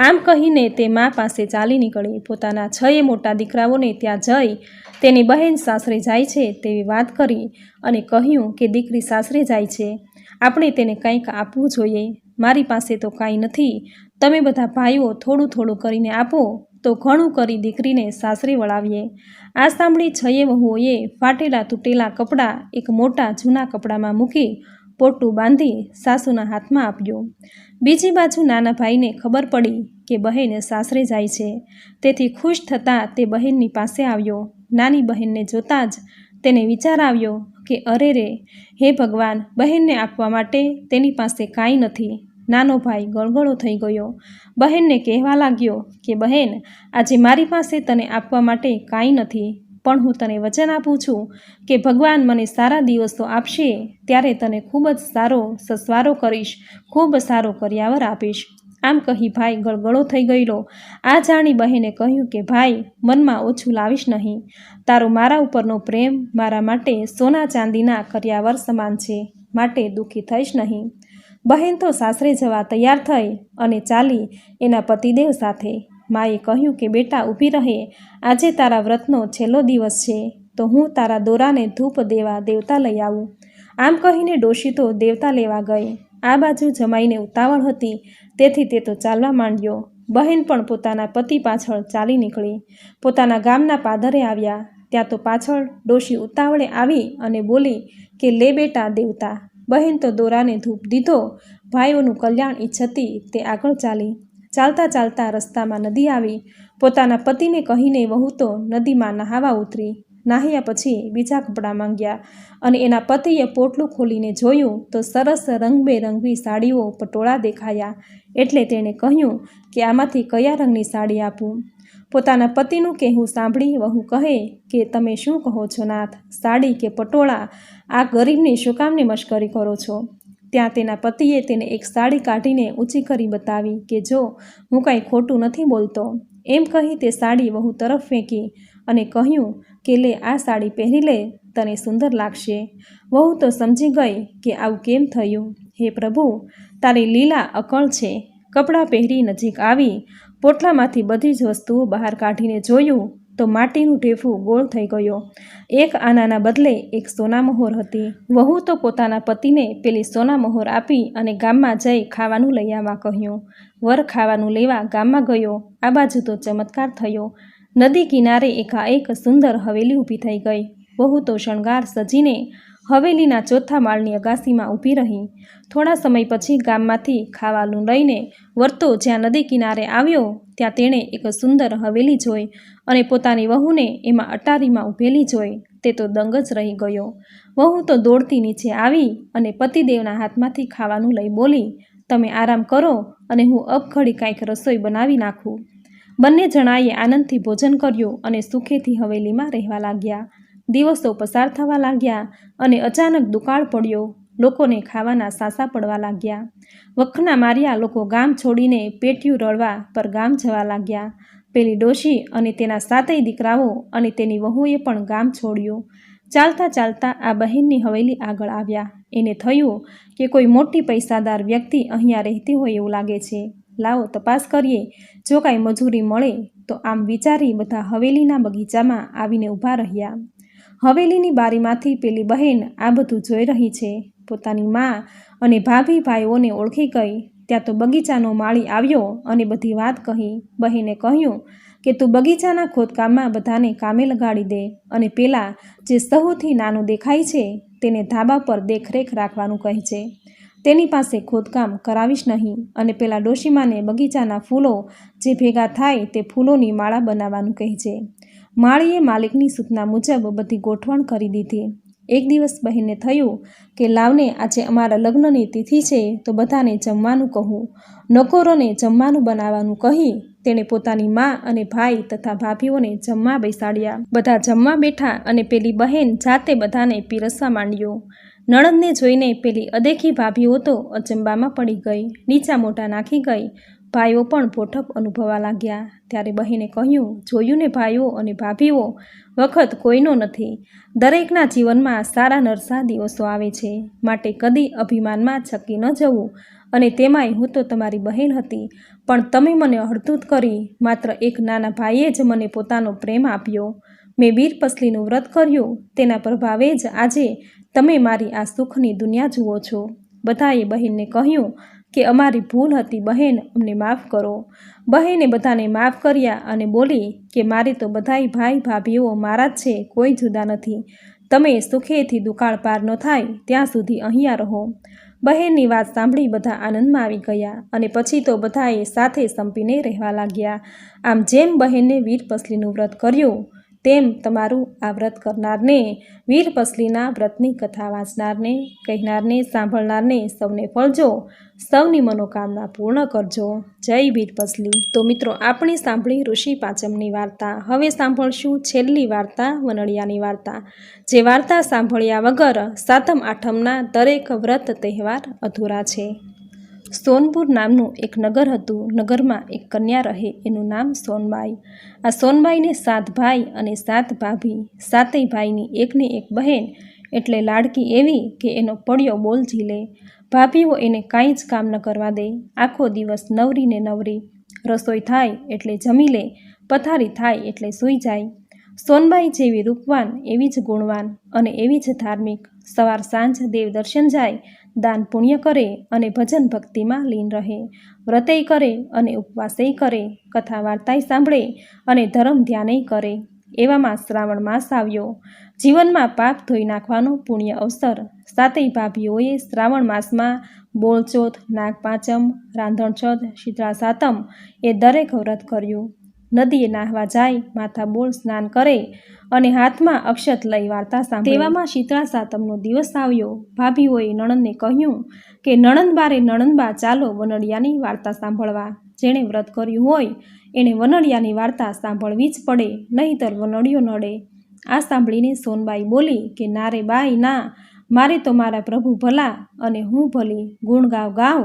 આમ કહીને તે મા પાસે ચાલી નીકળી. પોતાના 6 મોટા દીકરાઓને ત્યાં જઈ તેની બહેન સાસરે જાય છે તેવી વાત કરી અને કહ્યું કે દીકરી સાસરે જાય છે, આપણે તેને કંઈક આપવું જોઈએ. મારી પાસે તો કાંઈ નથી, તમે બધા ભાઈઓ થોડું થોડું કરીને આપો તો ઘણું કરી દીકરીને સાસરે વળાવીએ. આ સાંભળી 6 વહુઓએ ફાટેલા તૂટેલા કપડાં એક મોટા જૂના કપડામાં મૂકી પોટું બાંધી સાસુના હાથમાં આપ્યું. બીજી બાજુ નાના ભાઈને ખબર પડી કે બહેન સાસરે જાય છે, તેથી ખુશ થતાં તે બહેનની પાસે આવ્યો. નાની બહેનને જોતાં જ તેને વિચાર આવ્યો કે અરે રે, હે ભગવાન, બહેનને આપવા માટે તેની પાસે કાંઈ નથી. નાનો ભાઈ ગળગળો થઈ ગયો. બહેનને કહેવા લાગ્યો કે બહેન, આજે મારી પાસે તને આપવા માટે કાંઈ નથી, પણ હું તને વચન આપું છું કે ભગવાન મને સારા દિવસો આપશે ત્યારે તને ખૂબ જ સારો સસવારો કરીશ, ખૂબ સારો કર્યાવર આપીશ. આમ કહી ભાઈ ગળગળો થઈ ગયેલો. આ જાણી બહેને કહ્યું કે ભાઈ, મનમાં ઓછું લાવીશ નહીં. તારો મારા ઉપરનો પ્રેમ મારા માટે સોના ચાંદીના કર્યાવર સમાન છે, માટે દુઃખી થઈશ નહીં. બહેન તો સાસરે જવા તૈયાર થઈ અને ચાલી એના પતિદેવ સાથે. માએ કહ્યું કે બેટા ઊભી રહે, આજે તારા વ્રતનો છેલ્લો દિવસ છે, તો હું તારા દોરાને ધૂપ દેવા દેવતા લઈ આવું. આમ કહીને ડોશી તો દેવતા લેવા ગઈ. આ બાજુ જમાઈને ઉતાવળ હતી, તેથી તે તો ચાલવા માંડ્યો. બહેન પણ પોતાના પતિ પાછળ ચાલી નીકળી. પોતાના ગામના પાદરે આવ્યા, ત્યાં તો પાછળ ડોશી ઉતાવળે આવી અને બોલી કે લે બેટા દેવતા. બહેન તો દોરાને ધૂપ દીધો. ભાઈઓનું કલ્યાણ ઈચ્છતી તે આગળ ચાલી. ચાલતા ચાલતા રસ્તામાં નદી આવી. પોતાના પતિને કહીને વહુ તો નદીમાં નહાવા ઉતરી. નાહ્યા પછી બીજા કપડાં માંગ્યા અને એના પતિએ પોટલું ખોલીને જોયું તો સરસ રંગબેરંગી સાડીઓ પટોળા દેખાયા. એટલે તેણે કહ્યું કે આમાંથી કયા રંગની સાડી આપું. પોતાના પતિનું કહેવું સાંભળી વહુ કહે કે તમે શું કહો છો નાથ, સાડી કે પટોળા? આ ગરીબની શું કામની મશ્કરી કરો છો? ત્યાં તેના પતિએ તેને એક સાડી કાઢીને ઊંચી કરી બતાવી કે જો, હું કાંઈ ખોટું નથી બોલતો. એમ કહી તે સાડી વહુ તરફ ફેંકી અને કહ્યું કે લે આ સાડી પહેરી લે, તને સુંદર લાગશે. વહુ તો સમજી ગઈ કે આવું કેમ થયું. હે પ્રભુ, તારી લીલા અકળ છે. કપડાં પહેરી નજીક આવી પોટલામાંથી બધી જ વસ્તુઓ બહાર કાઢીને જોયું તો માટીનું ઢેફું ગોળ થઈ ગયો. એક આનાના બદલે એક સોનામહોર હતી. વહુ તો પોતાના પતિને પેલી સોનામહોર આપી અને ગામમાં જઈ ખાવાનું લઈ આવવા કહ્યું. વર ખાવાનું લેવા ગામમાં ગયો. આ બાજુ તો ચમત્કાર થયો. નદી કિનારે એકાએક સુંદર હવેલી ઊભી થઈ ગઈ. વહુ તો શણગાર સજીને હવેલીના ચોથા માળની અગાસીમાં ઊભી રહી. થોડા સમય પછી ગામમાંથી ખાવાનું લઈને વરતો જ્યાં નદી કિનારે આવ્યો ત્યાં તેણે એક સુંદર હવેલી જોઈ અને પોતાની વહુને એમાં અટારીમાં ઊભેલી જોઈ તે તો દંગ જ રહી ગયો. વહુ તો દોડતી નીચે આવી અને પતિદેવના હાથમાંથી ખાવાનું લઈ બોલી, તમે આરામ કરો અને હું અબઘડી કાંઈક રસોઈ બનાવી નાખું. બંને જણાએ આનંદથી ભોજન કર્યું અને સુખેથી હવેલીમાં રહેવા લાગ્યા. દિવસો પસાર થવા લાગ્યા અને અચાનક દુકાળ પડ્યો. લોકોને ખાવાના સાસા પડવા લાગ્યા. વખના માર્યા લોકો ગામ છોડીને પેટીયું રળવા પર ગામ જવા લાગ્યા. પેલી ડોશી અને તેના 7 દીકરાઓ અને તેની વહુએ પણ ગામ છોડ્યું. ચાલતા ચાલતા આ બહેનની હવેલી આગળ આવ્યા. એને થયું કે કોઈ મોટી પૈસાદાર વ્યક્તિ અહીંયા રહેતી હોય એવું લાગે છે. લાવો તપાસ કરીએ, જો કાંઈ મજૂરી મળે તો. આમ વિચારી બધા હવેલીના બગીચામાં આવીને ઊભા રહ્યા. હવેલીની બારીમાંથી પેલી બહેન આ બધું જોઈ રહી છે. પોતાની મા અને ભાભી ભાઈઓને ઓળખી ગઈ. ત્યાં તો બગીચાનો માળી આવ્યો અને બધી વાત કહી. બહેને કહ્યું કે તું બગીચાના ખોદકામમાં બધાને કામે લગાડી દે અને પેલા જે સૌથી નાનું દેખાય છે તેને ધાબા પર દેખરેખ રાખવાનું કહે છે. તેની પાસે ખોદકામ કરાવીશ નહીં અને પેલા ડોશીમાને બગીચાના ફૂલો જે ભેગા થાય તે ફૂલોની માળા બનાવવાનું કહે છે. માળીએ માલિકની સૂચના મુજબ બધી ગોઠવણ કરી દીધી. એક દિવસ બહેનને થયું કે લાવને આજે અમારા લગ્નની તિથિ છે તો બધાને જમવાનું કહું. નોકરોને જમવાનું બનાવવાનું કહી તેણે પોતાની મા અને ભાઈ તથા ભાભીઓને જમવા બેસાડ્યા. બધા જમવા બેઠા અને પેલી બહેન જાતે બધાને પીરસવા માંડ્યું. નણંદને જોઈને પેલી અદેખી ભાભીઓ તો અચંબામાં પડી ગઈ, નીચા મોઢા નાખી ગઈ. ભાઈઓ પણ પોઠપ અનુભવવા લાગ્યા. ત્યારે બહેને કહ્યું, જોયું ને ભાઈઓ અને ભાભીઓ, વખત કોઈનો નથી. દરેકના જીવનમાં સારા નરસા દિવસો આવે છે, માટે કદી અભિમાનમાં છકી ન જવું. અને તેમાંય હું તો તમારી બહેન હતી, પણ તમે મને હળધૂત કરી. માત્ર એક નાના ભાઈએ જ મને પોતાનો પ્રેમ આપ્યો. મેં વીરપસલીનું વ્રત કર્યું, તેના પ્રભાવે જ આજે તમે મારી આ સુખની દુનિયા જુઓ છો. બધાએ બહેનને કહ્યું કે અમારી ભૂલ હતી બહેન, અમને માફ કરો. બહેને બધાને માફ કર્યા અને બોલી કે મારે તો બધાય ભાઈ ભાભીઓ મારા જ છે, કોઈ જુદા નથી. તમે સુખેથી દુકાળ પાર ન થાય ત્યાં સુધી અહીંયા રહો. બહેનની વાત સાંભળી બધા આનંદમાં આવી ગયા અને પછી તો બધાએ સાથે સંપીને રહેવા લાગ્યા. આમ જેમ બહેનને વીરપસલીનું વ્રત કર્યું તેમ તમારું આ વ્રત કરનારને, વીરપસલીના વ્રતની કથા વાંચનારને, કહેનારને, સાંભળનારને સૌને ફળજો. સૌની મનોકામના પૂર્ણ કરજો. જય વીરપસલી. તો મિત્રો, આપણે સાંભળી ઋષિ પાંચમની વાર્તા. હવે સાંભળશું છેલ્લી વાર્તા, વનળિયાની વાર્તા. જે વાર્તા સાંભળ્યા વગર સાતમ આઠમના દરેક વ્રત તહેવાર અધૂરા છે. સોનપુર નામનું એક નગર હતું. નગરમાં એક કન્યા રહે, એનું નામ સોનબાઈ. આ સોનબાઈને 7 ભાઈ અને 7 ભાભી. 7 ભાઈની એકને એક બહેન એટલે લાડકી એવી કે એનો પડ્યો બોલ ઝીલે. ભાભીઓ એને કાંઈ જ કામ ન કરવા દે. આખો દિવસ નવરી ને નવરી. રસોઈ થાય એટલે જમી લે, પથારી થાય એટલે સૂઈ જાય. સોનબાઈ જેવી રૂપવાન, એવી જ ગુણવાન અને એવી જ ધાર્મિક. સવાર સાંજ દેવ દર્શન જાય, દાન પુણ્ય કરે અને ભજન ભક્તિમાં લીન રહે. વ્રતેય કરે અને ઉપવાસેય કરે, કથા વાર્તાય સાંભળે અને ધર્મ ધ્યાનેય કરે. એવામાં શ્રાવણ માસ આવ્યો. જીવનમાં પાપ ધોઈ નાખવાનો પુણ્ય અવસર. 7 ભાભીઓએ શ્રાવણ માસમાં બોળચોથ, નાગપાંચમ, રાંધણછઠ, શીતળા સાતમ એ દરેક વ્રત કર્યું. નદીએ નાહવા જાય, માથા બોળ સ્નાન કરે અને હાથમાં અક્ષત લઈ વાર્તા સાંભળે. તેવામાં શીતળા સાતમનો દિવસ આવ્યો. ભાભીઓએ નણંદને કહ્યું કે નણંદબા ચાલો વનડિયાની વાર્તા સાંભળવા. જેણે વ્રત કર્યું હોય એણે વનડિયાની વાર્તા સાંભળવી જ પડે, નહીંતર વનડિયો નડે. આ સાંભળીને સોનબાઈ બોલી કે ના રે બાઈ ના, મારે તો મારા પ્રભુ ભલા અને હું ભલી. ગુણ ગાવ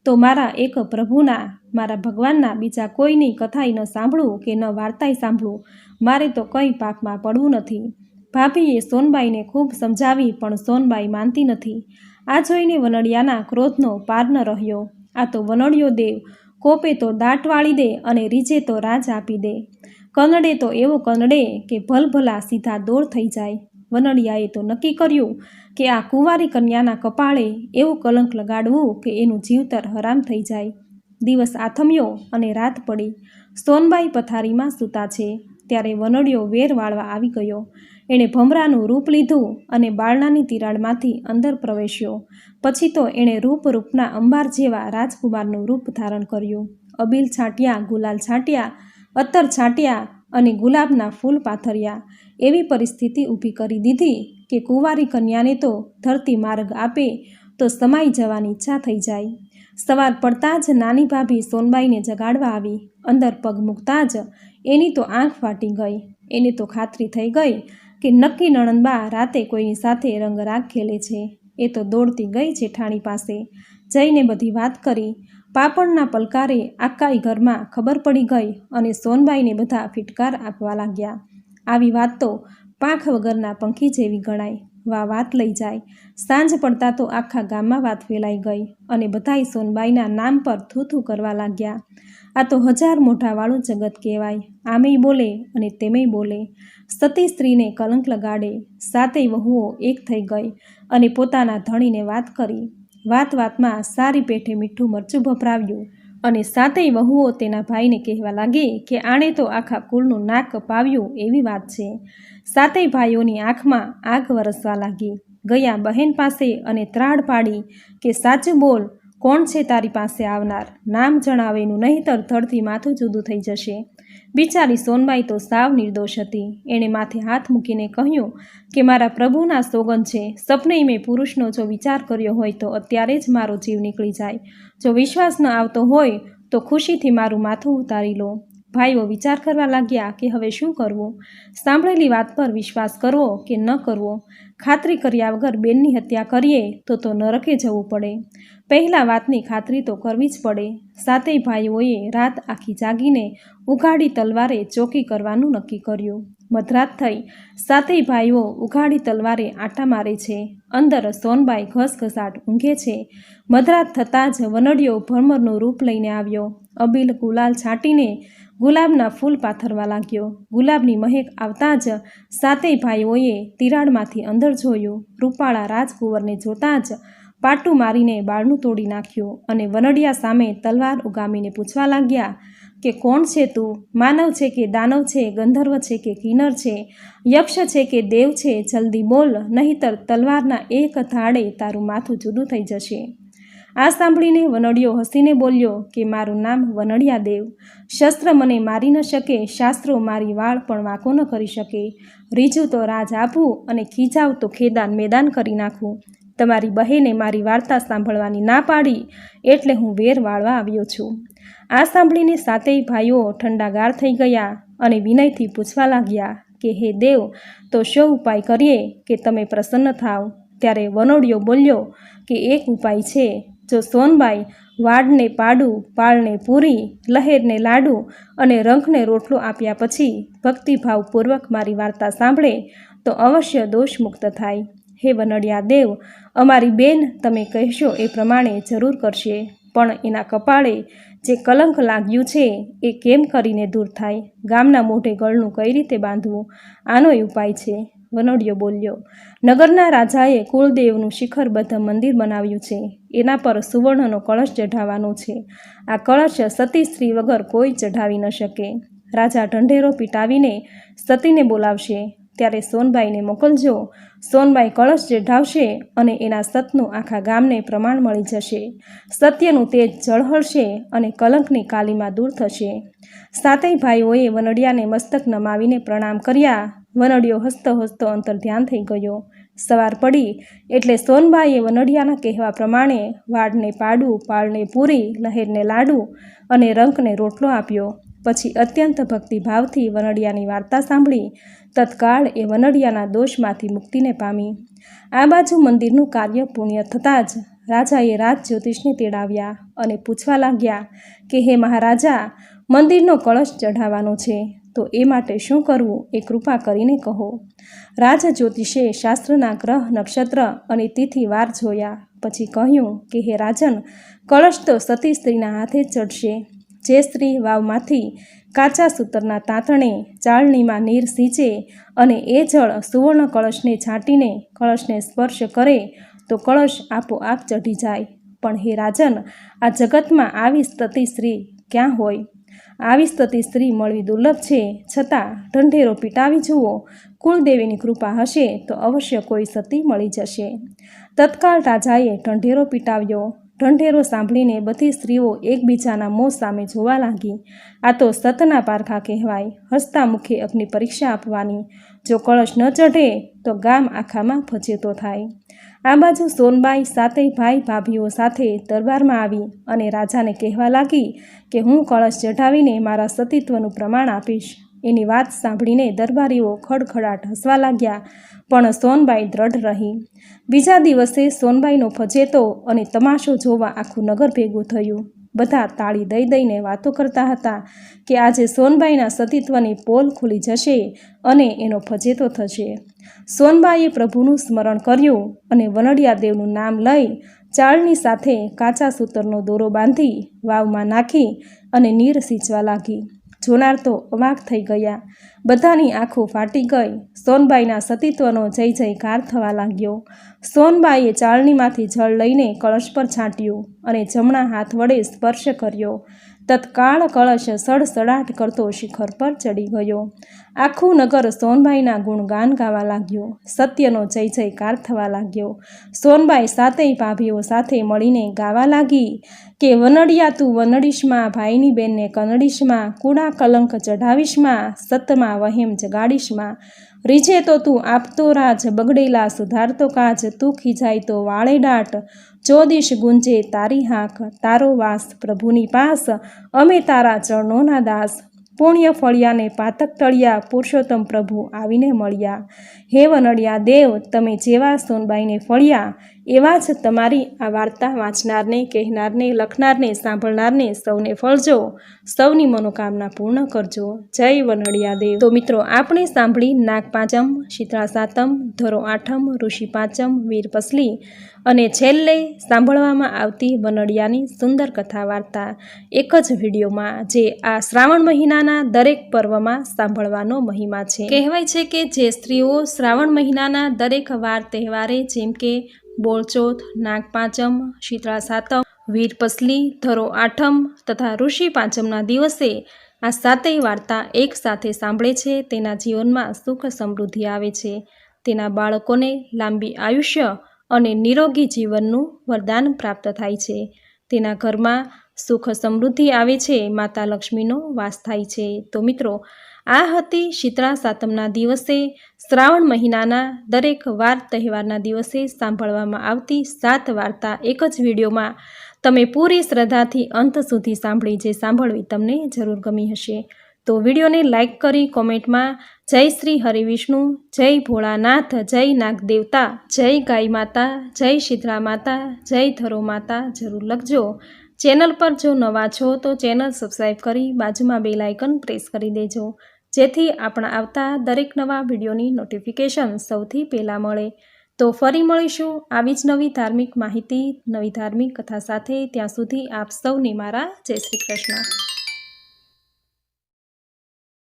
તો મારા એક પ્રભુના, મારા ભગવાનના. બીજા કોઈની કથાય ન સાંભળું કે ન વાર્તાય સાંભળું. મારે તો કંઈ પાપમાં પડવું નથી. ભાભીએ સોનબાઈને ખૂબ સમજાવી, પણ સોનબાઈ માનતી નથી. આ જોઈને વનડિયાના ક્રોધનો પાર ન રહ્યો. આ તો વનડિયો દેવ કોપે તો દાટ વાળી દે અને રીજે તો રાજ આપી દે. કનડે તો એવો કનડે કે ભલભલા સીધા દોર થઈ જાય. વનડિયાએ તો નક્કી કર્યું કે આ કુંવારી કન્યાના કપાળે એવું કલંક લગાડવું કે એનું જીવતર હરામ થઈ જાય. દિવસ આથમ્યો અને રાત પડી. સોનબાઈ પથારીમાં સૂતા છે ત્યારે વનડિયો વેર વાળવા આવી ગયો. એણે ભમરાનું રૂપ લીધું અને બારણાની તિરાડમાંથી અંદર પ્રવેશ્યો. પછી તો એણે રૂપના અંબાર જેવા રાજકુમારનું રૂપ ધારણ કર્યું. અબીલ છાંટ્યા, ગુલાલ છાંટ્યા, અત્તર છાંટ્યા અને ગુલાબના ફૂલ પાથર્યા. એવી પરિસ્થિતિ ઊભી કરી દીધી કે કુંવારી કન્યાને તો ધરતી માર્ગ આપે તો સમાઈ જવાની ઈચ્છા થઈ જાય. સવાર પડતાં જ નાની ભાભી સોનબાઈને જગાડવા આવી. અંદર પગ મૂકતા જ એની તો આંખ ફાટી ગઈ. એને તો ખાતરી થઈ ગઈ કે નક્કી નણંદબા રાતે કોઈની સાથે રંગરાગ ખેલે છે. એ તો દોડતી ગઈ જેઠાણી પાસે. જઈને બધી વાત કરી. પાપણના પલકારે આખાય ઘરમાં ખબર પડી ગઈ અને સોનબાઈને બધા ફિટકાર આપવા લાગ્યા. આવી વાત તો પાંખ વગરના પંખી જેવી ગણાય. વાત લઈ જાય. સાંજ પડતા તો આખા ગામમાં વાત ફેલાઈ ગઈ અને બધાય સોનબાઈના નામ પર થૂથું કરવા લાગ્યા. આ તો 1000 મોઢાવાળું જગત કહેવાય. આમેય બોલે અને તેમેય બોલે. સતી સ્ત્રીને કલંક લગાડે. 7 વહુઓ એક થઈ ગઈ અને પોતાના ધણીને વાત કરી. વાતમાં સારી પેઠે મીઠું મરચું ભભરાવ્યું અને 7 વહુઓ તેના ભાઈને કહેવા લાગી કે આણે તો આખા કુળનું નાક કપાવ્યું એવી વાત છે. 7 ભાઈઓની આંખમાં આગ વરસવા લાગી. ગયા બહેન પાસે અને ત્રાડ પાડી કે સાચું બોલ, કોણ છે તારી પાસે આવનાર? નામ જણાવેનું, નહીંતર ધડથી માથું જુદું થઈ જશે. બિચારી સોનબાઈ તો સાવ નિર્દોષ હતી. એણે માથે હાથ મૂકીને કહ્યું કે મારા પ્રભુના સોગંદ છે, સપને મેં પુરુષનો જો વિચાર કર્યો હોય તો અત્યારે જ મારો જીવ નીકળી જાય. જો વિશ્વાસ ન આવતો હોય તો ખુશીથી મારું માથું ઉતારી લો. ભાઈઓ વિચાર કરવા લાગ્યા કે હવે શું કરવું. સાંભળેલી વાત પર વિશ્વાસ કરવો કે ન કરવો. ખાતરી કર્યા વગર બેનની હત્યા કરીએ તો નરકે જવું પડે. પહેલાં વાતની ખાતરી તો કરવી જ પડે. 7 ભાઈઓએ રાત આખી જાગીને ઉઘાડી તલવારે ચોકી કરવાનું નક્કી કર્યું. મધરાત થઈ. 7 ભાઈઓ ઉઘાડી તલવારે આંટા મારે છે. અંદર સોનબાઈ ઘસઘસાટ ઊંઘે છે. મધરાત થતાં જ વનડિયો ભમરનું રૂપ લઈને આવ્યો. અબીલ ગુલાલ છાંટીને ગુલાબના ફૂલ પાથરવા લાગ્યો. ગુલાબની મહેક આવતા જ 7 ભાઈઓએ તિરાડમાંથી અંદર જોયું. રૂપાળા રાજકુંવરને જોતાં જ પાટું મારીને બારણું તોડી નાખ્યું અને વનડિયા સામે તલવાર ઉગામીને પૂછવા લાગ્યા કે કોણ છે તું? માનવ છે કે દાનવ છે? ગંધર્વ છે કે કિન્નર છે? યક્ષ છે કે દેવ છે? જલ્દી બોલ, નહીંતર તલવારના એક ધાડે તારું માથું જુદું થઈ જશે. આ સાંભળીને વનડિયો હસીને બોલ્યો કે મારું નામ વનડિયા દેવ. શસ્ત્ર મને મારી ન શકે, શાસ્ત્રો મારી વાળ પણ વાંકો ન કરી શકે. રીજું તો રાજ આપું અને ખીજાવ તો ખેદાન મેદાન કરી નાખું. તમારી બહેને મારી વાર્તા સાંભળવાની ના પાડી એટલે હું વેર વાળવા આવ્યો છું. આ સાંભળીને 7 ભાઈઓ ઠંડાગાર થઈ ગયા અને વિનયથી પૂછવા લાગ્યા કે હે દેવ, તો શો ઉપાય કરીએ કે તમે પ્રસન્ન થાવ? ત્યારે વનોડિયો બોલ્યો કે એક ઉપાય છે. જો સોનબાઈ વાડને પાડું, પાળને પૂરી, લહેરને લાડુ અને રંખને રોટલો આપ્યા પછી ભક્તિભાવપૂર્વક મારી વાર્તા સાંભળે તો અવશ્ય દોષમુક્ત થાય. હે વનડિયા દેવ, અમારી બેન તમે કહેશો એ પ્રમાણે જરૂર કરશે, પણ એના કપાળે જે કલંક લાગ્યું છે એ કેમ કરીને દૂર થાય? ગામના મોઢે ગળનું કઈ રીતે બાંધવું? આનો ઉપાય છે. વનડિયો બોલ્યો, નગરના રાજાએ કુળદેવનું શિખરબદ્ધ મંદિર બનાવ્યું છે. એના પર સુવર્ણનો કળશ ચઢાવવાનો છે. આ કળશ સતી સ્ત્રી વગર કોઈ ચઢાવી ન શકે. રાજા ઢંઢેરો પીટાવીને સતીને બોલાવશે, ત્યારે સોનબાઈને મોકલજો. સોનબાઈ કળશ ચઢાવશે અને એના સતનું આખા ગામને પ્રમાણ મળી જશે. સત્યનું તેજ ઝળહળશે અને કલંકની કાલીમાં દૂર થશે. સાતેય ભાઈઓએ વનડિયાને મસ્તક નમાવીને પ્રણામ કર્યા. વનડિયો હસતો હસતો અંતર્ધ્યાન થઈ ગયો. સવાર પડી એટલે સોનબાઈએ વનડિયાના કહેવા પ્રમાણે વાડને પાડું, પાળને પૂરી, લહેરને લાડુ અને રંકને રોટલો આપ્યો. પછી અત્યંત ભક્તિભાવથી વનડિયાની વાર્તા સાંભળી તત્કાળ એ વનડિયાના દોષમાંથી મુક્તિને પામી. આ બાજુ મંદિરનું કાર્ય પૂર્ણ થતાં જ રાજાએ રાજ જ્યોતિષને તેડાવ્યા અને પૂછવા લાગ્યા કે હે મહારાજા, મંદિરનો કળશ ચઢાવવાનો છે તો એ માટે શું કરવું એ કૃપા કરીને કહો. રાજ જ્યોતિષે શાસ્ત્રના ગ્રહ, નક્ષત્ર અને તિથિ વાર જોયા પછી કહ્યું કે હે રાજન, કળશ તો સતી સ્ત્રીના હાથે ચડશે. જે સ્ત્રી વાવમાંથી કાચા સૂતરના તાંતણે ચાળણીમાં નીર સીંચે અને એ જળ સુવર્ણ કળશને છાંટીને કળશને સ્પર્શ કરે તો કળશ આપોઆપ ચઢી જાય. પણ હે રાજન, આ જગતમાં આવી સતી સ્ત્રી ક્યાં હોય? આવી સતી સ્ત્રી મળવી દુર્લભ છે. છતાં ઢંઢેરો પીટાવી જુઓ, કુળદેવીની કૃપા હશે તો અવશ્ય કોઈ સતી મળી જશે. તત્કાળ રાજાએ ઢંઢેરો પીટાવ્યો. ઢંઢેરો સાંભળીને બધી સ્ત્રીઓ એકબીજાના મોં સામે જોવા લાગી. આ તો સતના પારખા કહેવાય. હસતા મુખે અગ્નિ પરીક્ષા આપવાની. જો કળશ ન ચઢે તો ગામ આખામાં ફજેતો થાય. આ બાજુ સોનબાઈ સાતેય ભાઈ ભાભીઓ સાથે દરબારમાં આવી અને રાજાને કહેવા લાગી કે હું કળશ ચઢાવીને મારા સતીત્વનું પ્રમાણ આપીશ. એની વાત સાંભળીને દરબારીઓ ખડખડાટ હસવા લાગ્યા, પણ સોનબાઈ દ્રઢ રહી. બીજા દિવસે સોનબાઈનો ફજેતો અને તમાશો જોવા આખું નગર ભેગું થયું. બધા તાળી દઈ દઈને વાતો કરતા હતા કે આજે સોનબાઈના સતીત્વની પોલ ખુલી જશે અને એનો ફજેતો થશે. સોનબાઈએ પ્રભુનું સ્મરણ કર્યું અને વનડિયા દેવનું નામ લઈ ચાળની સાથે કાચા સૂતરનો દોરો બાંધી વાવમાં નાખી અને નીર સિંચવા લાગી. જોનાર તો અવાક થઈ ગયા. બધાની આંખો ફાટી ગઈ. સોનબાઈના સતીત્વનો જય જયકાર થવા લાગ્યો. સોનબાઈએ ચાળણીમાંથી જળ લઈને કળશ પર છાંટ્યું અને જમણા હાથ વડે સ્પર્શ કર્યો. તત્કાળ કળશ સડસડાટ કરતો શિખર પર ચડી ગયો. આખું નગર સોનબાઈના ગુણગાન ગાવા લાગ્યું. સત્યનો જય જયકાર થવા લાગ્યો. સોનબાઈ સાતેય ભાભીઓ સાથે મળીને ગાવા લાગી કે વનડિયા તું વનડીશમાં, ભાઈની બેનને કનડીશમાં, કુડા કલંક ચઢાવીશમાં, સતમાં વહેમ જગાડીશમાં. રીઝે તો તું આપતો રાજ, બગડેલા સુધારતો કાજ, તું ખીજાય તો વાળે દાટ, ચોદીશ ગુંજે તારી હાક, તારો વાસ પ્રભુની પાસ, અમે તારા ચરણોના દાસ. પુણ્ય ફળિયાને પાતક ટળિયા, પુરુષોત્તમ પ્રભુ આવીને મળ્યા. હે વનડિયા દેવ, તમે જેવા સોનબાઈને ફળ્યા એવા જ તમારી આ વાર્તા વાંચનારને, કહેનારને, લખનારને, સાંભળનારને સૌને ફળજો. સૌની મનોકામના પૂર્ણ કરજો. જય વનડિયા દેવ. તો મિત્રો, આપણે સાંભળી નાગપાંચમ, શીતળા સાતમ, ધરો આઠમ, ઋષિ પાંચમ, વીર પસલી અને છેલ્લે સાંભળવામાં આવતી વનડિયાની સુંદર કથા વાર્તા એક જ વિડીયોમાં, જે આ શ્રાવણ મહિનાના દરેક પર્વમાં સાંભળવાનો મહિમા છે. કહેવાય છે કે જે સ્ત્રીઓ શ્રાવણ મહિનાના દરેક વાર તહેવારે જેમ કે બોળચોથ, નાગપાંચમ, શીતળા સાતમ, વીર પસલી, ધરો આઠમ તથા ઋષિ પાંચમના દિવસે આ સાતેય વાર્તા એક સાથે સાંભળે છે, તેના જીવનમાં સુખ સમૃદ્ધિ આવે છે. તેના બાળકોને લાંબી આયુષ્ય અને નિરોગી જીવનનું વરદાન પ્રાપ્ત થાય છે. તેના ઘરમાં સુખ સમૃદ્ધિ આવે છે. માતા લક્ષ્મીનો વાસ થાય છે. તો મિત્રો, આ હતી શીતળા સાતમના દિવસે શ્રાવણ મહિનાના દરેક વાર તહેવારના દિવસે સાંભળવામાં આવતી 7 વાર્તા એક જ વિડીયોમાં. તમે પૂરી શ્રદ્ધાથી અંત સુધી સાંભળી, જે સાંભળવી તમને જરૂર ગમી હશે. તો વિડીયોને લાઇક કરી કોમેન્ટમાં જય શ્રી હરિવિષ્ણુ, જય ભોળાનાથ, જય નાગદેવતા, જય ગાય માતા, જય શીતળા માતા, જય ધરો માતા જરૂર લખજો। ચેનલ પર જો નવા છો તો ચેનલ સબસ્ક્રાઈબ કરી બાજુમાં બેલ આઇકન પ્રેસ કરી દેજો, જેથી આપણા આવતા દરેક નવા વિડીયોની નોટિફિકેશન સૌથી પહેલાં મળે। તો ફરી મળીશું આવી જ નવી ધાર્મિક માહિતી, નવી ધાર્મિક કથા સાથે। ત્યાં સુધી આપ સૌને મારા જય શ્રી કૃષ્ણ।